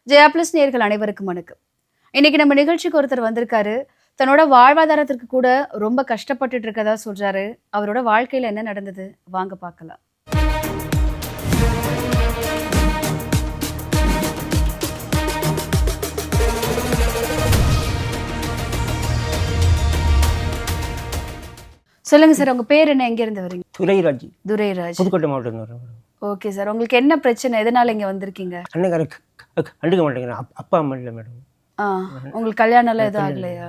Jaya plus நேயர்கள் அனைவருக்கும் வணக்கம். இன்னைக்கு நம்ம நிகழ்ச்சிக்கு ஒருத்தர் வந்திருக்காரு. தன்னோட வாழ்வாதாரத்திற்கு கூட ரொம்ப கஷ்டப்பட்டுட்டு இருக்கதா சொல்றாரு. அவரோட வாழ்க்கையில என்ன நடந்தது வாங்க பார்க்கலாம். சொல்லுங்க சார், உங்க பேர் என்ன, எங்க இருந்து வரீங்க? துரைராஜ். துரைராஜ், புதுக்கோட்டை மாவட்டம். Okay sir. உங்களுக்கு என்ன பிரச்சனை, எதனால இங்க வந்திருக்கீங்க? அண்ணன் கண்டுக்க மாட்டேங்கிறேன். அப்பா அம்மா இல்லை மேடம். உங்களுக்கு கல்யாணம் எல்லாம் எதுவும் ஆகலையா?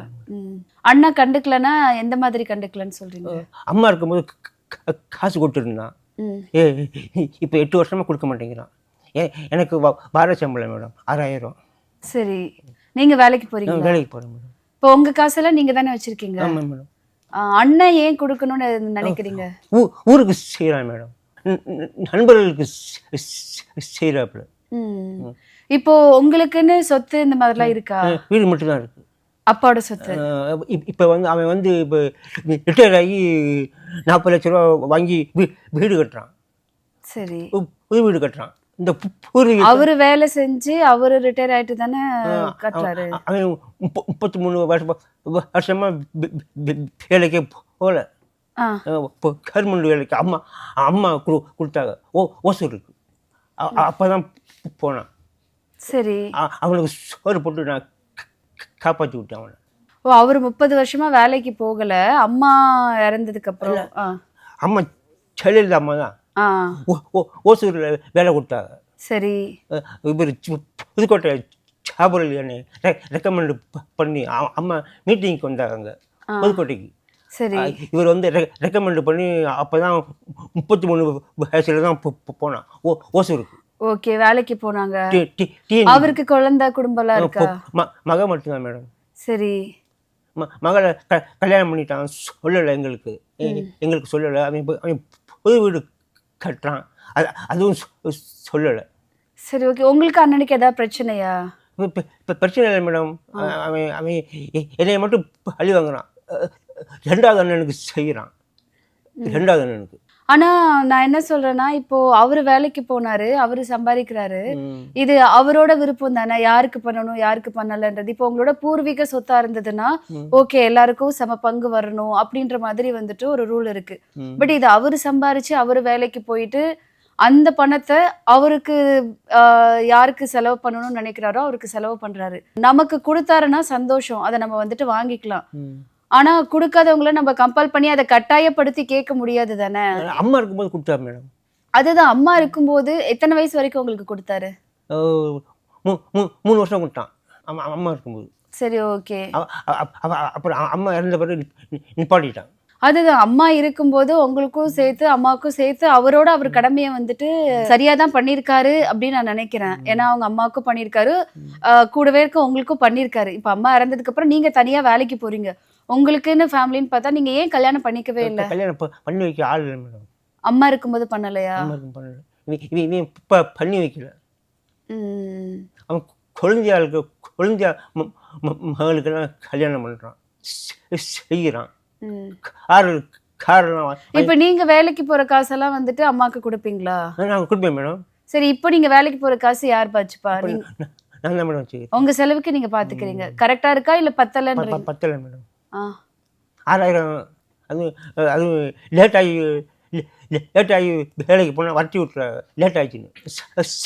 அண்ணா கண்டுக்கலன்னா எந்த மாதிரி கண்டுக்கலன்னு சொல்றீங்க? அம்மா இருக்கும்போது காசு கொடுத்துருந்தான். இப்போ 8 வருஷமா கொடுக்க மாட்டேங்கிறான். எனக்கு வார சம்பளம் மேடம் 6000. சரி, நீங்க வேலைக்கு போறீங்க? வேலைக்கு போறேன் மேடம். இப்போ உங்க காசெல்லாம் நீங்க தானே வச்சிருக்கீங்க? ஆமா மேடம். அண்ணன் ஏன் கொடுக்கணும்னு நினைக்கிறீங்க? ஊருக்கு செய்யறான் மேடம், நண்பர்களுக்கு செய்யறாப்புல. இப்போ உங்களுக்குன்னு சொத்து இந்த மாதிரிலாம் இருக்கா? வீடு மட்டும் தான் இருக்கு. அப்பாவோட சொத்து? இப்போ அவன் இப்போ ரிட்டையர் ஆகி 40 லட்ச ரூபா வாங்கி வீடு கட்டுறான். சரி, புது வீடு கட்டுறான். இந்த அவரு வேலை செஞ்சு அவரு ரிட்டையர் ஆயிட்டு தானே கட்டுறாரு. அவன் 33 வருஷமா வேலைக்கே போகல. கவர்மெண்ட் வேலைக்கு அம்மா கொடுத்தாங்க ஓசூருக்கு. அப்பதான் போனான். சரி, அவனுக்கு சோறு போட்டு நான் காப்பாற்றி விட்டேன் அவனை. ஓ, அவரு 30 வருஷமா வேலைக்கு போகல. அம்மா இறந்ததுக்கு அப்புறம் அம்மா செல்லில் அம்மா தான் ஓசூரில் வேலை கொடுத்தாங்க. சரி, இவர் புதுக்கோட்டை சாபரில் என்னை ரெக்கமெண்ட் பண்ணி அம்மா மீட்டிங்க்கு வந்தாங்க புதுக்கோட்டைக்கு. சரி, இவர் ரெக்கமெண்ட் பண்ணி அப்போதான் 33 வயசுல தான் போனான் ஓசூருக்கு. ஓகே, வேலைக்கு போனாங்க. அவருக்கு குழந்தை குடும்பம்லாம் இருக்கா? மக மட்டும்தான் மேடம். சரி, மகளை கல்யாணம் பண்ணிட்டான். சொல்லலை எங்களுக்கு சொல்லலை. அவன் புது வீடு கட்டுறான், அதுவும் சொல்லலை. சரி, ஓகே. உங்களுக்கு அண்ணனுக்கு ஏதாவது பிரச்சனையா? இப்போ பிரச்சனை இல்லை மேடம். அவன் என்னைய மட்டும் அழி வாங்குறான். 2வது அண்ணனுக்கு செய்கிறான். 2வது அண்ணனுக்கு. ஆனா நான் என்ன சொல்றேன்னா, இப்போ அவரு வேலைக்கு போனாரு, அவரு சம்பாதிக்கிறாரு. இது அவரோட விருப்பம் தானே, யாருக்கு பண்ணணும் யாருக்கு பண்ணலன்றது. இப்போ உங்களோட பூர்வீக சொத்தா இருந்ததுன்னா ஓகே, எல்லாருக்கும் சம பங்கு வரணும் அப்படின்ற மாதிரி வந்துட்டு ஒரு ரூல் இருக்கு. பட் இது அவரு சம்பாரிச்சு அவரு வேலைக்கு போயிட்டு அந்த பணத்தை அவருக்கு யாருக்கு செலவு பண்ணணும்னு நினைக்கிறாரோ அவருக்கு செலவு பண்றாரு. நமக்கு கொடுத்தாருன்னா சந்தோஷம், அதை நம்ம வந்துட்டு வாங்கிக்கலாம். ஆனா கொடுக்காதவங்கள நம்ம கம்பல் பண்ணி அதை கட்டாயப்படுத்தி கேட்க முடியாது தானே. அம்மா இருக்கும்போது கொடுத்தாரு மேடம். அதுதான், அம்மா இருக்கும்போது எத்தனை வயசு வரைக்கும் உங்களுக்கு கொடுத்தாரு? 3 வருஷம் கொடுத்தான் அம்மா இருக்கும்போது. சரி, ஓகே. அப்புறம் அம்மா இறந்த பிறகு நிப்பாட்டிட்டான். அதுதான், அம்மா இருக்கும்போது உங்களுக்கும் சேர்த்து அம்மாவுக்கும் சேர்த்து அவரோட அவர் கடமையை வந்துட்டு சரியா தான் பண்ணியிருக்காரு அப்படின்னு நான் நினைக்கிறேன். ஏன்னா அவங்க அம்மாவுக்கும் பண்ணியிருக்காரு, கூடவே இருக்க உங்களுக்கும் பண்ணியிருக்காரு. இப்போ அம்மா இறந்ததுக்கு அப்புறம் நீங்க தனியா வேலைக்கு போறீங்க, உங்களுக்குன்னு ஃபேமிலின்னு பார்த்தா நீங்க ஏன் கல்யாணம் பண்ணிக்கவே இல்லை? கல்யாணம் பண்ணி வைக்க ஆள் இல்லை மேடம். அம்மா இருக்கும்போது பண்ணலையா? பண்ணி வைக்கல. அவன் குழந்தையா மகளுக்கெல்லாம் கல்யாணம் பண்றான், செய்யறான். இப்ப நீங்க வேலைக்கு போற காசெல்லாம் வந்துட்டு அம்மாக்கு கொடுப்பீங்களா? நான் கொடுப்பேன் மேடம். சரி, இப்போ நீங்க வேலைக்கு போற காசு யார் பாத்துப்பா? நான் தான் மேடம். உங்க செலவுக்கு நீங்க பாத்துக்கிறீங்க. கரெக்டா இருக்கா இல்ல பத்தலன்னு? பத்தல மேடம். 6000 அது லேட் ஆகி வேலைக்கு போனால் வரட்டி விட்டுற லேட் ஆயிடுச்சுன்னு.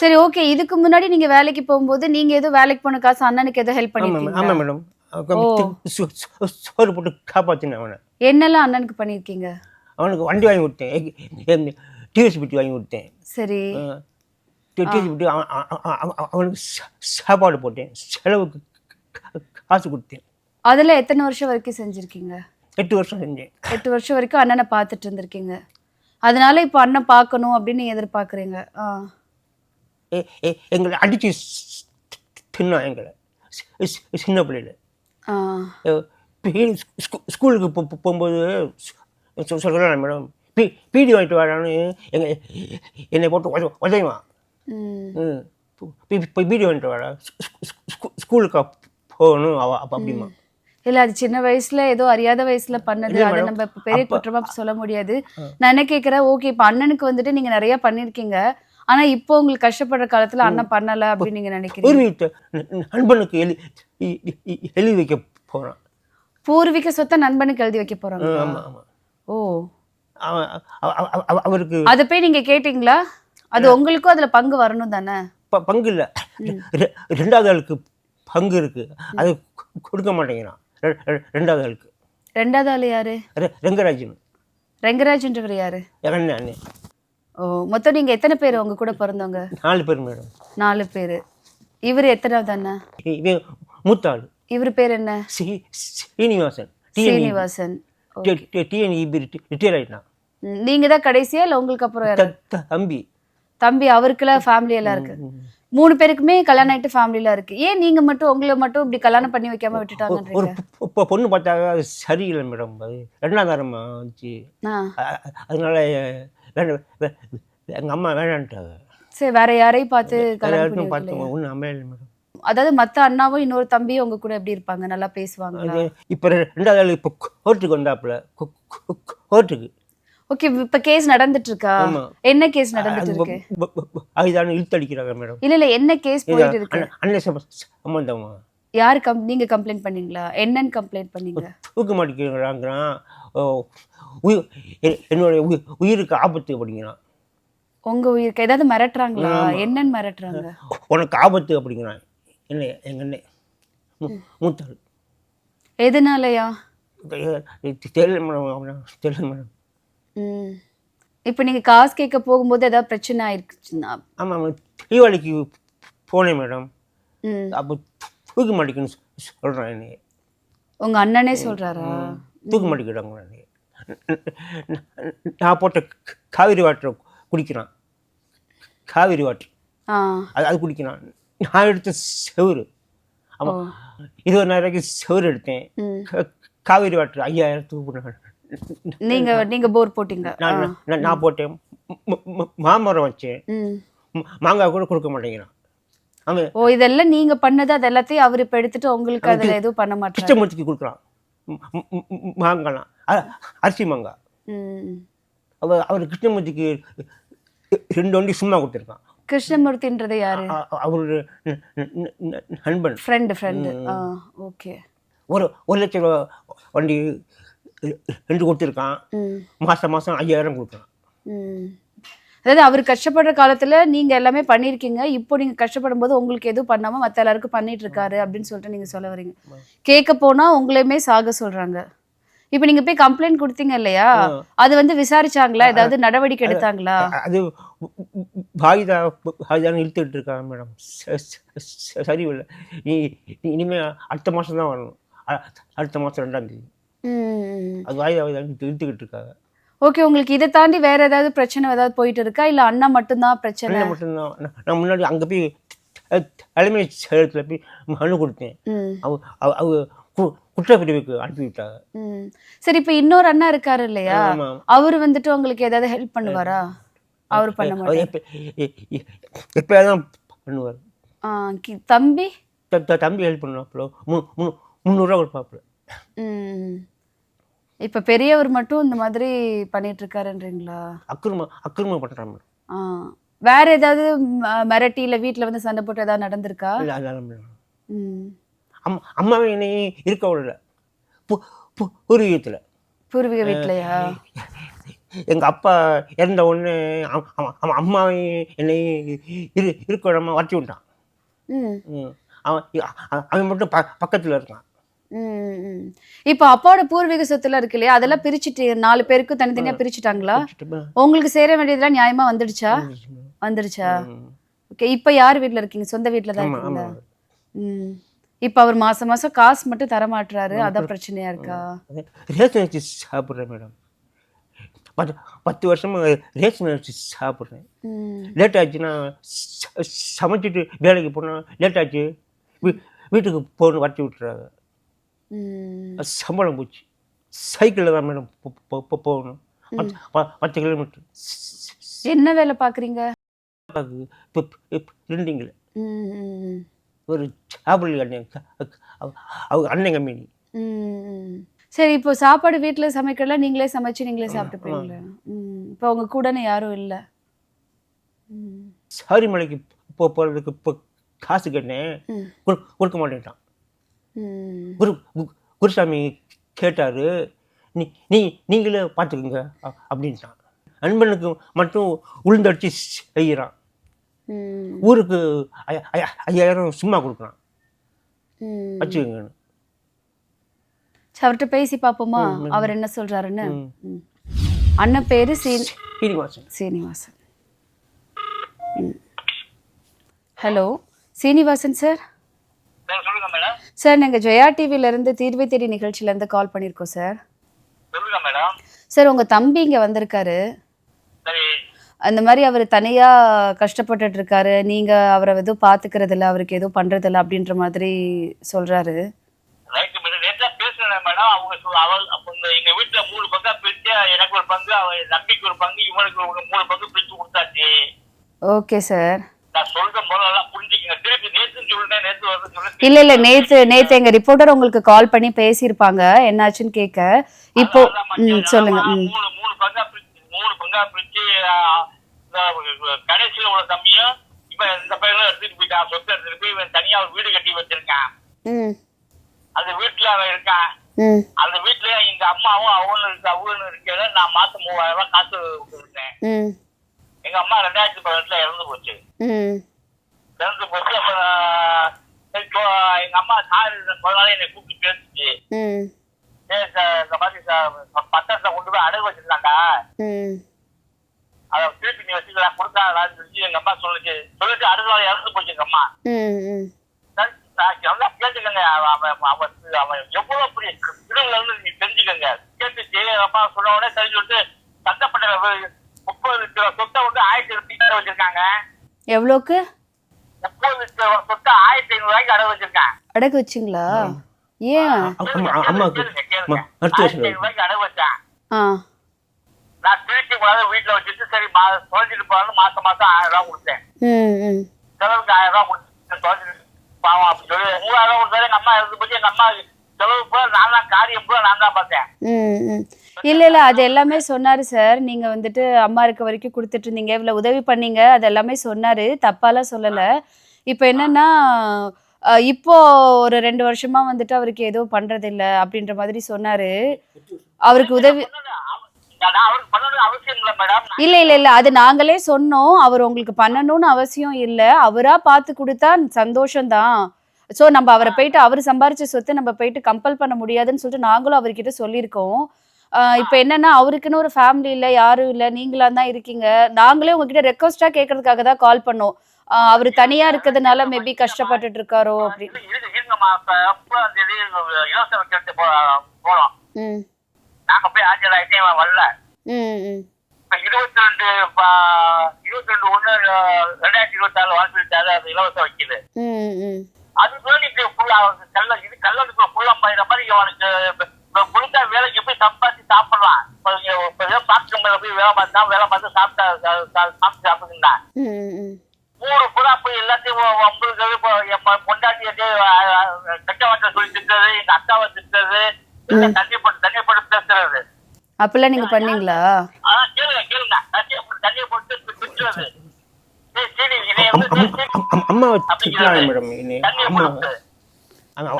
சரி, ஓகே. இதுக்கு முன்னாடி நீங்க வேலைக்கு போகும்போது நீங்க ஏதோ வேலைக்கு போன காசு அண்ணனுக்கு ஏதோ ஹெல்ப் பண்ணிருக்கீங்க? ஆமா மேடம், சோறு போட்டு காப்பாற்றினேன் அவனை. என்னெல்லாம் அண்ணனுக்கு பண்ணிருக்கீங்க? அவனுக்கு வண்டி வாங்கி கொடுத்தேன், டிவிஎஸ் பெட்டி வாங்கி கொடுத்தேன். சரி, டிவிஎஸ் பெட்டி அவனுக்கு சாப்பாடு போட்டேன், செலவுக்கு காசு கொடுத்தேன். அதுல எத்தனை வருஷம் வரைக்கும் செஞ்சிருக்கீங்க? 8 வருஷம் செஞ்சேன். 8 வருஷம் வரைக்கும் அண்ணனை பார்த்துட்டு இருந்திருக்கீங்க. அதனால இப்போ அண்ணன் பார்க்கணும் அப்படின்னு எதிர்பார்க்குறீங்க. எங்களை அடிச்சு தின்னா எங்களை சின்ன பிள்ளையில. ஸ்கூலுக்கு போகும்போது சொல்கிறேன் மேடம், பீடி வாங்கிட்டு வரான்னு என்னை போட்டு உதவிவான். பீடி வாங்கிட்டு வரா, ஸ்கூலுக்கு போகணும் அப்படிமா. இல்ல, அது சின்ன வயசுல ஏதோ அறியாத வயசுல பண்ணது, அதை நம்ம பெரிய குற்றமா சொல்ல முடியாது. நான் என்ன கேட்கிறேன், ஓகே, இப்ப அண்ணனுக்கு வந்துட்டு நீங்க நிறைய பண்ணிருக்கீங்க, ஆனா இப்போ உங்களுக்கு கஷ்டப்படுற காலத்துல அண்ணன் பண்ணல அப்படின்னு நீங்க நினைக்கிறீங்க? பூர்வீகத்தை நண்பனுக்கு எழுதி வைக்க போகிறான். பூர்வீக சொத்தை நண்பனுக்கு எழுதி வைக்க போறாங்க. ஆமாம் ஆமாம். ஓ, அவருக்கு அத போய் நீங்க கேட்டீங்களா? அது உங்களுக்கும் அதுல பங்கு வரணும் தானே? பங்கு இல்லை, ரெண்டாவது ஆளுக்கு பங்கு இருக்கு, அது கொடுக்க மாட்டேங்கிறான். ரெண்டாவது ஆளுக்கு. ரெண்டாவது ஆளு யாரு? ரெங்கராஜன். ரெங்கராஜ்ன்றவர் யாரு? என் அண்ணன். ஓ, மொத்தம் நீங்க எத்தனை பேர் உங்க கூட பிறந்தவங்க? 4 பேர் மேடம். 4 பேரு. இவர் எத்தனாவது அண்ணன்? இவன் மூத்த ஆள். இவர் பேர் என்ன? சீனிவாசன். சீனிவாசன். டிஎன்இபி ரிட்டையர் ஆயிட்டான். நீங்க தான் கடைசியா இல்ல உங்களுக்கு அப்புறம் யாரு? தம்பி. தம்பி அவருக்குலாம் ஃபேமிலி எல்லாம் இருக்கு. 3 பேருக்குமே கல்யாணம் ஆயிட்டு ஃபேமிலில இருக்கு. ஏன் நீங்க மட்டும் உங்களை மட்டும் இப்படி கல்யாணம் பண்ணி வைக்காம ஒரு விட்டுட்டாங்கன்றீங்க? பொண்ணு பார்த்தாங்க, அது சரியில்லை மேடம். அது 2ஆம் தரமா வந்துச்சு. அதனால எங்கள் அம்மா வேணான்ட்டாங்க. சரி, வேற யாரையும் பார்த்து கல்யாணம் பண்ணி யாருக்கும் வைக்கலையா? பார்த்து ஒன்றும் அமையல மேடம். அதாவது மத்த அண்ணாவும் இன்னொரு தம்பியும் உங்க கூட எப்படி இருப்பாங்க? நல்லா பேசுவாங்க? இப்போ 2ஆவது ஆள் இப்போ கோர்ட்டுக்கு வந்தாப்புல. கோர்ட்டுக்கு. ஓகே, இப்ப கேஸ் நடந்துட்டு இருக்கா? ஆமா. என்ன கேஸ் நடந்துட்டு இருக்கு? அதுதான் இழுத்தடிக்கிறாங்க மேடம். இல்ல என்ன கேஸ் போயிட்டு இருக்கு? அண்ணன் சம்பந்தமா. யாரு நீங்க கம்ப்ளைண்ட் பண்ணீங்களா? என்னன்னு கம்ப்ளைண்ட் பண்ணீங்க? தூக்க மாட்டேங்கிறாங்கிறான். என்னுடைய உயிருக்கு ஆபத்து அப்படிங்கிறான். உங்க உயிருக்கு ஏதாவது மிரட்டுறாங்களா? என்னன்னு மிரட்டுறாங்க? உனக்கு ஆபத்து அப்படிங்கிறான். என்ன எங்க அண்ணன் மூத்தாள். எதனாலயா? தெரியல மேடம், தெரியல மேடம். இப்போ நீங்க காசு கேட்க போகும்போது ஏதாவது பிரச்சனை ஆயிருக்குச்சுன்னா? ஆமாம், தீபாவளிக்கு போனேன் மேடம். அப்போ தூக்க மாட்டேங்குன்னு சொல்கிறான். என்னைய உங்க அண்ணனே சொல்றாரா? தூக்க மாட்டேங்கிறாங்க. நான் போட்ட காவிரி வாட்டரை குடிக்கிறான். காவிரி வாட்டர் அது குடிக்கிறான். நான் எடுத்த செவுரு. ஆமாம், 20,000 செவுரு எடுத்தேன். காவிரி வாட்டர் 5,000 நீங்க போர் போட்டீங்க? நான் போட்டேன். மாமரம் வச்சேன். மாங்காய் கூட கொடுக்க மாட்டேங்கிறான். ஓ, இதெல்லாம் நீங்க பண்ணது? அது எல்லாத்தையும் அவர் இப்ப எடுத்துட்டு உங்களுக்கு அதுல எதுவும் பண்ண மாட்டாரு? கிருஷ்ணமூர்த்திக்கு கொடுக்குறான் மாங்காய்லாம், அரிசி மாங்காய். அவர் கிருஷ்ணமூர்த்திக்கு 2 வண்டி சும்மா கொடுத்துருக்கான். கிருஷ்ணமூர்த்தின்றது யாரு? அவரு நண்பன், ஃப்ரெண்டு. ஓகே. 1 லட்சம் ரூபா வண்டி 2 கொடுத்துருக்கான். மாதம் 5,000 கொடுக்குறான். அதாவது அவர் கஷ்டப்படுற காலத்துல நீங்க எல்லாமே பண்ணிருக்கீங்க. இப்போ நீங்க கஷ்டப்படும் போது உங்களுக்கு எதுவும் பண்ணாம மத்த எல்லாருக்கும் பண்ணிட்டு இருக்காரு அப்படின்னு சொல்லிட்டு நீங்க சொல்ல வரீங்க. கேட்க போனா உங்களையுமே சாக சொல்றாங்க. இப்போ நீங்க போய் கம்ப்ளைண்ட் கொடுத்தீங்க இல்லையா? அது வந்து விசாரிச்சாங்களா? ஏதாவது நடவடிக்கை எடுத்தாங்களா? அது பாகிதான் இழுத்துட்டு இருக்காங்க மேடம். சரியில்லை. இனிமே அடுத்த மாதம் தான் வரணும். அடுத்த மாதம் 2ஆம் தேதி. அது வாய்தான் இழுத்துக்கிட்டு இருக்காங்க. ஓகே, உங்களுக்கு இதை தாண்டி வேற ஏதாவது பிரச்சனை ஏதாவது போயிட்டு இருக்கா? இல்ல அண்ணா மட்டும்தான் பிரச்சனை? அண்ணன் மட்டும்தான். நான் முன்னாடி அங்கே போய் தலைமை செயலகத்தில் போய் மனு கொடுத்தேன். அவங்க குற்றப்பிரிவுக்கு அனுப்பி விட்டாங்க. சரி, இப்ப இன்னொரு அண்ணா இருக்காரு இல்லையா? அவரு வந்துட்டு உங்களுக்கு ஏதாவது ஹெல்ப் பண்ணுவாரா? அவர் பண்ண மாட்டாரு. எப்பயாதான் பண்ணுவார். தம்பி தம்பி ஹெல்ப் பண்ணுவாப்புல. 300 ரூபா கொடுப்பாப்புல. இப்ப பெரியவர் மட்டும் இந்த மாதிரி பண்ணிட்டு இருக்காருன்றீங்களா? அக்கிரமம் பண்றாங்க. வேற ஏதாவது மிரட்டி இல்ல வீட்டுல வந்து சண்டை போட்டு ஏதாவது நடந்திருக்கா? அம்மாவே என்னையே இருக்க விடல. பூர்வீக வீட்டுலயா? எங்க அப்பா இறந்த உடனே அம்மாவை என்னை இருக்க விடாம வச்சு விட்டான். அவன் மட்டும் பக்கத்துல இருக்கான். இப்ப அப்பாவோட பூர்வீக சொத்துல இருக்கு இல்லையா? அதெல்லாம் பிரிச்சுட்டு 4 பேருக்கும் தனித்தனியா பிரிச்சுட்டாங்களா? உங்களுக்கு சேர வேண்டியதெல்லாம் நியாயமா வந்துடுச்சா? ஓகே. இப்ப யார் வீட்டுல இருக்கீங்க? சொந்த வீட்டுல தான் இருக்கீங்களா? இப்ப அவர் மாசம் மாசம் காசு மட்டும் தர மாட்டாரு, அதான் பிரச்சனையா இருக்கா? ரேஷன் வச்சு சாப்பிட்றேன் மேடம். 10 வருஷமா ரேஷன் வச்சு சாப்பிட்றேன். லேட் ஆச்சுன்னா சமைச்சிட்டு வேலைக்கு போனால் லேட் ஆச்சு, வீட்டுக்கு போகணும் வச்சு விட்டுறாங்க. சம்பளம் போச்சு. சைக்கிளில் தான் மேடம் போகணும். 10 கிலோமீட்டர். என்ன வேலை பார்க்குறீங்க? பிரிண்டிங்கில் ஒரு சாப்பிள் அவங்க அண்ணன் கம்பெனி. சரி, இப்போ சாப்பாடு வீட்டில் சமைக்கலாம், நீங்களே சமைச்சு நீங்களே சாப்பிட்டு போயிங்களா? இப்போ உங்க கூடன்னு யாரும் இல்லை. சபரிமலைக்கு போகிறதுக்கு இப்போ காசு கேட்டேன், ம். கொடுக்க மாட்டேன்ட்டான். ம். குருசாமி கேட்டார், நீங்களே பார்த்துக்குங்க அப்படின்ட்டான். நண்பனுக்கு மட்டும் உளுந்தடிச்சு செய்கிறான். ம். ஊருக்கு 5000 சும்மா கொடுக்குறான், ம். வச்சுக்கோங்கன்னு. அவர்கிட்ட பேசி பார்ப்போமா அவர் என்ன சொல்றாருன்னு. ம். அண்ணன் பேரு சீனிவாசன். சீனிவாசன். Hello Srinivasan sir. சொல்லுங்க மேடம். சார் நாங்கள் ஜெயா டிவிலேருந்து தீர்வை தேடி நிகழ்ச்சியிலேருந்து கால் பண்ணியிருக்கோம் சார். சொல்லுங்க மேடம். சார் உங்கள் தம்பி இங்கே வந்திருக்காரு. சரி. அந்த மாதிரி அவர் தனியாக கஷ்டப்பட்டுட்டு இருக்காரு, நீங்கள் அவரை எதுவும் பார்த்துக்கிறது இல்லை, அவருக்கு எதுவும் பண்ணுறது இல்லை அப்படின்ற மாதிரி சொல்கிறாரு. Right madam. நேற்றா பேசுனேன் மேடம். அவங்க எங்க வீட்டுல 3 பங்கா பிரிச்சு, எனக்கு ஒரு பங்கு, அவன் தம்பிக்கு ஒரு பங்கு, இவனுக்கு 3 பங்கு பிரிச்சு கொடுத்தாச்சு. Okay sir. நான் சொல்ற முதல்ல புரிஞ்சுக்கங்க. திருப்பி நேற்று சொல்றேன், நேற்று வருது சொல்றேன். இல்லை நேற்று எங்கள் ரிப்போர்ட்டர் உங்களுக்கு கால் பண்ணி பேசியிருப்பாங்க என்னாச்சுன்னு கேட்க. இப்போ சொல்லுங்க. 3 பங்கா பிரிச்சு கடைசியில உள்ள தம்பியும் இவன் இந்த பையனும் எடுத்துட்டு போயிட்டான். சொத்தை எடுத்துட்டு போய் இவன் தனியா ஒரு வீடு கட்டி வச்சிருக்கான். அந்த வீட்டுல அவன் இருக்கான். அந்த வீட்டுல எங்க அம்மாவும் அவனும் இருக்கிறத நான் மாசம் 3000 ரூபாய் காசு கொடுத்துருக்கேன். எங்க அம்மா 2018 இறந்து போச்சு. அப்புறம் எங்க அம்மா முதலாளி என்னை கூப்பிட்டு பேசிச்சு. இந்த மாதிரி பத்திரத்தை கொண்டு போய் அடகு வச்சிருந்தாங்க, அதை திருப்பி நீ வச்சுக்கலாம் கொடுத்தாங்களான்னு சொல்லி எங்க அம்மா சொல்லிட்டு அடுத்த நாள் இறந்து போச்சு எங்க அம்மா. நல்லா கேட்டுக்கங்க. அவன் எவ்வளவு பெரிய திருவிழா நீ தெரிஞ்சுக்கங்க. கேட்டுச்சு அப்பா சொன்ன உடனே தெரிஞ்சு விட்டு சந்தப்பட்ட 30 கிலோ சொத்தை வந்து 1000 வச்சிருக்காங்க. எவ்வளோக்கு? 30 கிலோ சொத்தை 1500 ரூபாய்க்கு அடகு வச்சிருக்காங்க. அடகு வச்சிங்களா? ஏன்? 1500 ரூபாய்க்கு அடகு வச்சேன். நான் திருச்சி கூடாது வீட்டுல வச்சுட்டு சரி தொலைச்சிட்டு போறான்னு மாசம் 1000 ரூபாய் கொடுத்தேன். செலவுக்கு 1000 ரூபாய் கொடுத்து தொலைச்சிட்டு பாவம் அப்படி சொல்லி 3000 ரூபாய் கொடுத்தாரு. எங்க அம்மா இருந்து போச்சு. எங்க அம்மா செலவு போல நான் தான் காரியம் போல நான் தான் பார்த்தேன். இல்லை அது எல்லாமே சொன்னாரு சார். நீங்க வந்துட்டு அம்மா இருக்க வரைக்கும் கொடுத்துட்டு இருந்தீங்க, இவ்வளவு உதவி பண்ணீங்க, அது எல்லாமே சொன்னாரு, தப்பாலாம் சொல்லல. இப்போ என்னன்னா இப்போ ஒரு 2 வருஷமா வந்துட்டு அவருக்கு எதுவும் பண்றது இல்ல அப்படின்ற மாதிரி சொன்னாரு. அவருக்கு உதவி இல்ல அது நாங்களே சொன்னோம். அவர் உங்களுக்கு பண்ணணும்னு அவசியம் இல்ல, அவரா பார்த்து கொடுத்தா சந்தோஷம்தான். ஸோ நம்ம அவரை போயிட்டு அவர் சம்பாரிச்ச சொத்தை நம்ம போயிட்டு கம்பல் பண்ண முடியாதுன்னு சொல்லிட்டு நாங்களும் அவர்கிட்ட சொல்லியிருக்கோம். இப்போ என்னன்னா அவருக்குன்னு ஒரு ஃபேமிலி இல்லை, யாரும் இல்லை, நீங்களா தான் இருக்கீங்க. நாங்களே உங்ககிட்ட ரெக்வஸ்டா கேட்கறதுக்காக தான் கால் பண்ணோம். அவர் தனியா இருக்கிறதுனால மேபி கஷ்டப்பட்டுட்டு இருக்காரோ அப்படின்னு. நாங்க போய் ஆஜராயிட்டே வரல. 22/1/2024 வாழ்த்துட்டாரு. அது இலவச வைக்குது. அது கல்லூரிக்குள்ள ஃபுல்லா பயிர மாதிரி அவனுக்கு புதுசா வேலைக்கு போய் சம்பாதிச்சு சாப்பிடலாம். பாத்ரூம்ல போய் வேலை பார்த்து சாப்பிட்டுருந்தான். 3 புறா போய் எல்லாத்தையும் என் பொண்டாட்டியை கட்டவாட்ட சொல்லி திட்டுறது, எங்க அக்காவை திட்டுறது, தண்ணி போட்டு பேசுறது. அப்பெல்லாம் நீங்க பண்ணீங்களா? கேளுங்க தண்ணியை போட்டு திட்டுறது.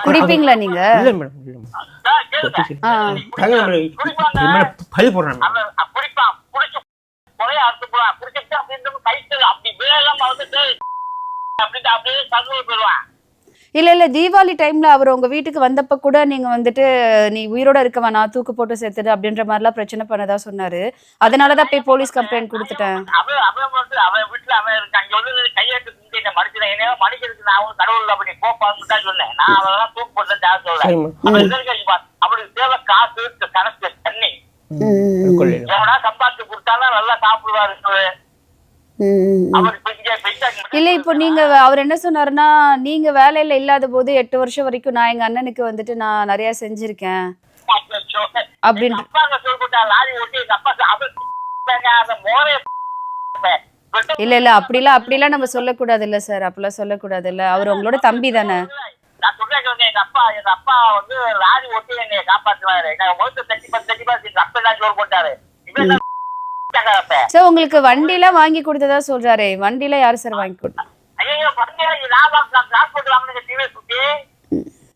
குடிப்பீங்களா நீங்க? இல்ல தீபாவளி டைம்ல அவர் உங்க வீட்டுக்கு வந்தப்ப கூட நீங்க வந்துட்டு நீ உயிரோட இருக்க வேணாம், தூக்கு போட்டு சேர்த்துடு அப்படின்ற மாதிரிலாம் பிரச்சனை பண்ணதா சொன்னாரு. அதனாலதான் போய் போலீஸ் கம்ப்ளைண்ட் கொடுத்துட்டேன். அவன் வீட்டுல அவன் இருக்கு. அங்க வந்து கையெழுத்து மனுஷனுக்கு நான் கடவுள் அப்படி போப்பான்னு தான் சொன்னேன். நான் அவெல்லாம் தூக்கு போட்டு சொல்றேன். அவனுக்கு தேவை காசு, கணக்கு, தண்ணி. எவனா சம்பாதிச்சு கொடுத்தாலும் நல்லா சாப்பிடுவாரு. இல்ல இப்போ நீங்க அவர் என்ன சொன்னாருன்னா, நீங்க வேலையில இல்லாத போது 8 வருஷம் வரைக்கும் நான் எங்க அண்ணனுக்கு வந்துட்டு நான் நிறைய செஞ்சிருக்கேன் அப்படின்னு. இல்ல அப்படிலாம் நம்ம சொல்லக்கூடாது இல்ல சார், அப்படிலாம் சொல்லக்கூடாது இல்ல. அவர் உங்களோட தம்பி தானே. நான் சொல்றேன், எங்க அப்பா வந்து லாரி ஓட்டி என்னை காப்பாற்றுவாரு. எங்க முகத்தை தட்டி எங்க அப்பா தான் ஜோர் போட்டாரு. சார் உங்களுக்கு வண்டிலாம் வாங்கி கொடுத்ததா சொல்றாரு. வண்டிலாம் யாரு சார் வாங்கி கொடுத்தா?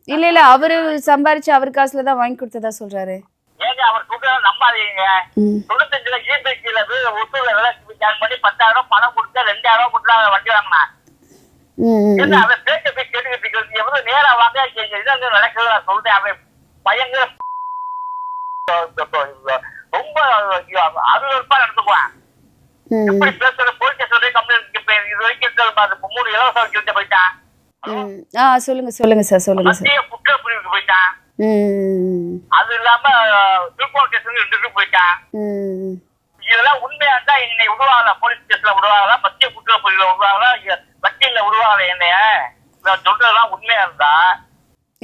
இல்ல இல்ல அவரு சம்பாரிச்சு அவர் காசுல தான் வாங்கி கொடுத்ததா சொல்றாரு. ஏங்க அவர் சொல்றத நம்பாதீங்க. 95ல ஈபிசில ஒசூர்ல ஜாயின் பண்ணி 10,000 பணம் கொடுத்தா 2,000 கொடுத்தா வண்டி வாங்கினா. ஏன்னா அவன் பேச்ச போய் கேட்டுக்கிட்டு இருக்கிறது எவ்வளவு நேரா வாங்க இதான் நடக்குது. நான் சொல்றேன் அவன் பயங்கர ரொம்ப அருவருப்பா நடந்துக்குவான். எப்படி பேசுற போலீஸ் ஸ்டேஷன் கம்ப்ளைண்ட் இது வரைக்கும் 3 இலவச வக்கீல்கிட்ட போயிட்டான். சொல்லுங்க சொல்லுங்க சார் சொல்லுங்க சார். மத்திய குற்றப்பிரிவுக்கு போயிட்டான். அது இல்லாம திருப்பூர் ஸ்டேஷன் 2 போயிட்டான். இதெல்லாம் உண்மையா இருந்தா என்னை விடுவாங்களா? போலீஸ் ஸ்டேஷன்ல விடுவாங்களா? மத்திய குற்றப்பிரிவுல விடுவாங்களா? வக்கீல்ல விடுவாங்களா? என்னைய நான் சொல்றதெல்லாம் உண்மையா இருந்தா?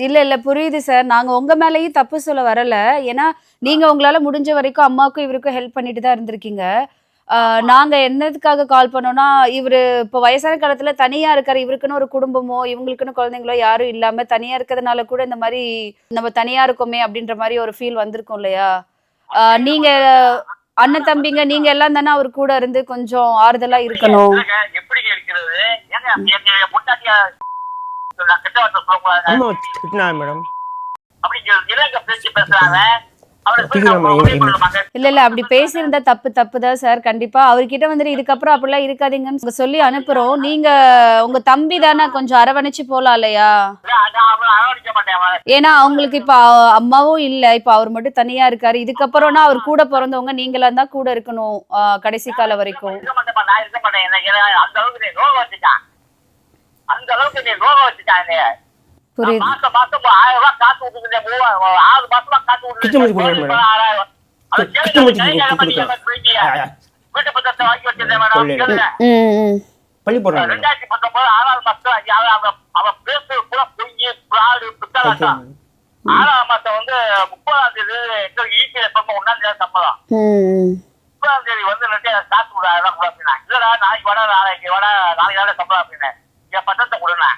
இல்ல இல்ல புரியுது சார். நாங்க உங்க மேலயும் தப்பு சொல்ல வரல. ஏன்னா நீங்க உங்களால முடிஞ்ச வரைக்கும் அம்மாவுக்கும் இவருக்கும் ஹெல்ப் பண்ணிட்டு தான் இருந்திருக்கீங்க. நாங்க என்னதுக்காக கால் பண்ணோம்னா, இவரு இப்போ வயசான காலத்துல தனியா இருக்காரு. இவருக்குன்னு ஒரு குடும்பமோ இவங்களுக்குன்னு குழந்தைங்களோ யாரும் இல்லாம தனியா இருக்கிறதுனால கூட இந்த மாதிரி நம்ம தனியா இருக்கோமே அப்படின்ற மாதிரி ஒரு ஃபீல் வந்திருக்கும் இல்லையா? நீங்க அண்ணன் தம்பிங்க நீங்க எல்லாம் தானே அவர் கூட இருந்து கொஞ்சம் ஆறுதலா இருக்கணும். எப்படி இருக்கிறது? மேடம் இல்ல இல்ல அப்படி பேசியிருந்தா தப்பு தான் சார். கண்டிப்பா அவர்கிட்ட வந்துட்டு இதுக்கப்புறம் அப்படிலாம் இருக்காதீங்கன்னு சொல்லி அனுப்புறோம். நீங்க உங்க தம்பி தானே கொஞ்சம் அரவணைச்சு போலாம் இல்லையா? ஏன்னா அவங்களுக்கு இப்ப அம்மாவும் இல்ல, இப்ப அவர் மட்டும் தனியா இருக்காரு. இதுக்கப்புறம்னா அவர் கூட பிறந்தவங்க நீங்களா தான் கூட இருக்கணும் கடைசி காலம் வரைக்கும். அந்த அளவுக்கு நீ ரோகம் வச்சுட்டாங்க. புரியுது. மாசம் 1000 ரூபாய் காசு விட்டுக்கிட்டே 6 மாசமா காசு விட்டு வீட்டு பத்திரத்தை வாங்கி வச்சிருந்தேன் மேடம். 2019 6வது மாசம் அவன் பேசுறது கூட பொய் பிராடு பித்தலாட்டம். 6வது மாசம் 30ஆம் தேதி ஈபில 1ஆம் தேதி சம்பளம். 30ஆம் தேதி காசு விட 1000 ரூபாய் கூட அப்படின்னா இல்லடா நாளைக்கு வட நாளைக்கு சம்பளம் அப்படின்னு என் பத்திரத்தை கொடுனா.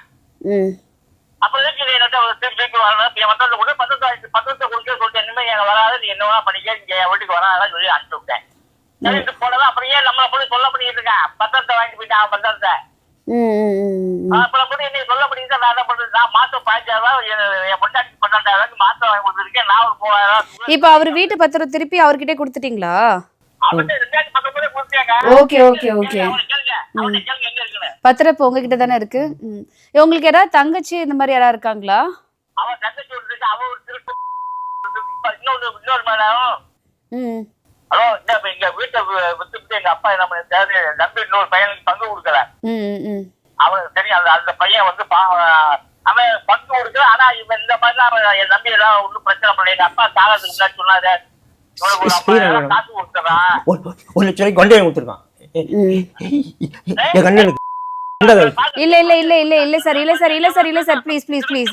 அப்ப திருப்பி வரணும் என் பத்திரத்தை கொடு. பத்திரத்தை கொடுக்க சொல்லிட்டு இனிமே எங்க வராது நீ என்ன பண்ணிக்க இங்க என் வீட்டுக்கு வராதான் சொல்லி அனுப்பிச்சு விட்டேன். சரிட்டு போனதான் அப்புறம் ஏன் நம்மளை போய் சொல்ல பண்ணிட்டு இருக்கேன் பத்திரத்தை வாங்கி போயிட்டான் பத்திரத்தை. அப்புறம் கூட என்னை சொல்ல பண்ணிட்டு நான் என்ன பண்றது? நான் மாசம் 15,000 என் பொண்டாட்டி 12,000 மாசம் வாங்கி கொடுத்துருக்கேன். நான் ஒரு 3000. இப்ப அவர் வீட்டு பத்திரம் திருப்பி அவர்கிட்ட கொடுத்துட்டீங்களா? அவர்கிட்ட 2019 கொடுத்தேங்க. Okay okay okay. பத்திரம் இப்ப உங்ககிட்ட தானே இருக்கு. உங்களுக்கு யாராவது தங்கச்சி இந்த மாதிரி யாராவது இருக்காங்களா? அவன் தங்கச்சி இருக்கு. அவ ஒரு திருட்டு இன்னொரு மேடம். ஹலோ எங்க வீட்டை வித்துட்டு எங்க அப்பா என்ன பண்ணி நம்பி இன்னொரு பையனுக்கு பங்கு கொடுக்கல. அவன் சரி அந்த பையன் அவன் பங்கு கொடுக்கல. ஆனா இவன் இந்த மாதிரி என் நம்பி எல்லாம் ஒன்றும் பிரச்சனை பண்ணல. எங்க அப்பா சாகிறதுக்கு முன்னாடி சொன்னாரு காசு கொடுத்துறான் 1 லட்சம் ரூபாய்க்கு கொண்டே கொடுத்துருக்கான் என் கண்ணனுக்கு. இல்ல இல்ல இல்ல இல்ல இல்ல சார் இல்ல சார் இல்ல சார் இல்ல சார் ப்ளீஸ் ப்ளீஸ் ப்ளீஸ்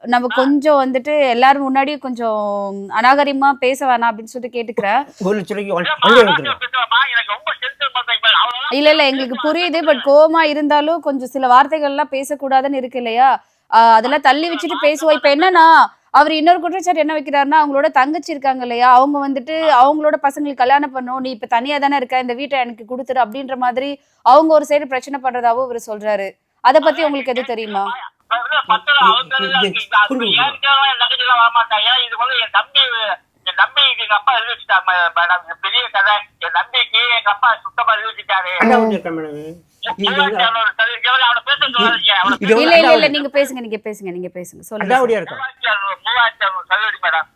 நம்ம கொஞ்சம் வந்துட்டு எல்லாரும் முன்னாடியும் கொஞ்சம் அநாகரிகமா பேச வேணாம் அப்படின்னு சொல்லிட்டு கேட்டுக்கிறேன். 1 லட்சம் ரூபாய்க்கு இல்ல இல்ல எங்களுக்கு புரியுது. பட் கோவமா இருந்தாலும் கொஞ்சம் சில வார்த்தைகள்லாம் பேசக்கூடாதுன்னு இருக்கு இல்லையா? அதெல்லாம் தள்ளி வச்சுட்டு பேசுவோம். இப்ப என்னன்னா அவர் இன்னொரு குற்றச்சாட்டு என்ன வைக்கிறாருன்னா, அவங்களோட தங்கச்சி இருக்காங்க இல்லையா, அவங்க வந்துட்டு அவங்களோட பசங்களுக்கு கல்யாணம் பண்ணும், நீ இப்ப தனியா தானே இருக்க, இந்த வீட்டை எனக்கு கொடுத்துரு அப்படின்ற மாதிரி அவங்க ஒரு சைடு பிரச்சனை பண்றதாவும் இவர் சொல்றாரு. அத பத்தி உங்களுக்கு எது தெரியுமா? என் தம்பி எங்க அப்பா எழுதி வச்சுட்டாரு மேடம். பெரிய கதை. என் தம்பிக்கு எங்க அப்பா சுத்தமா எழுதி வச்சுட்டாரு. இல்ல இல்ல இல்ல நீங்க பேசுங்க சொல்லுங்க. 3600 சதுரடி மேடம்.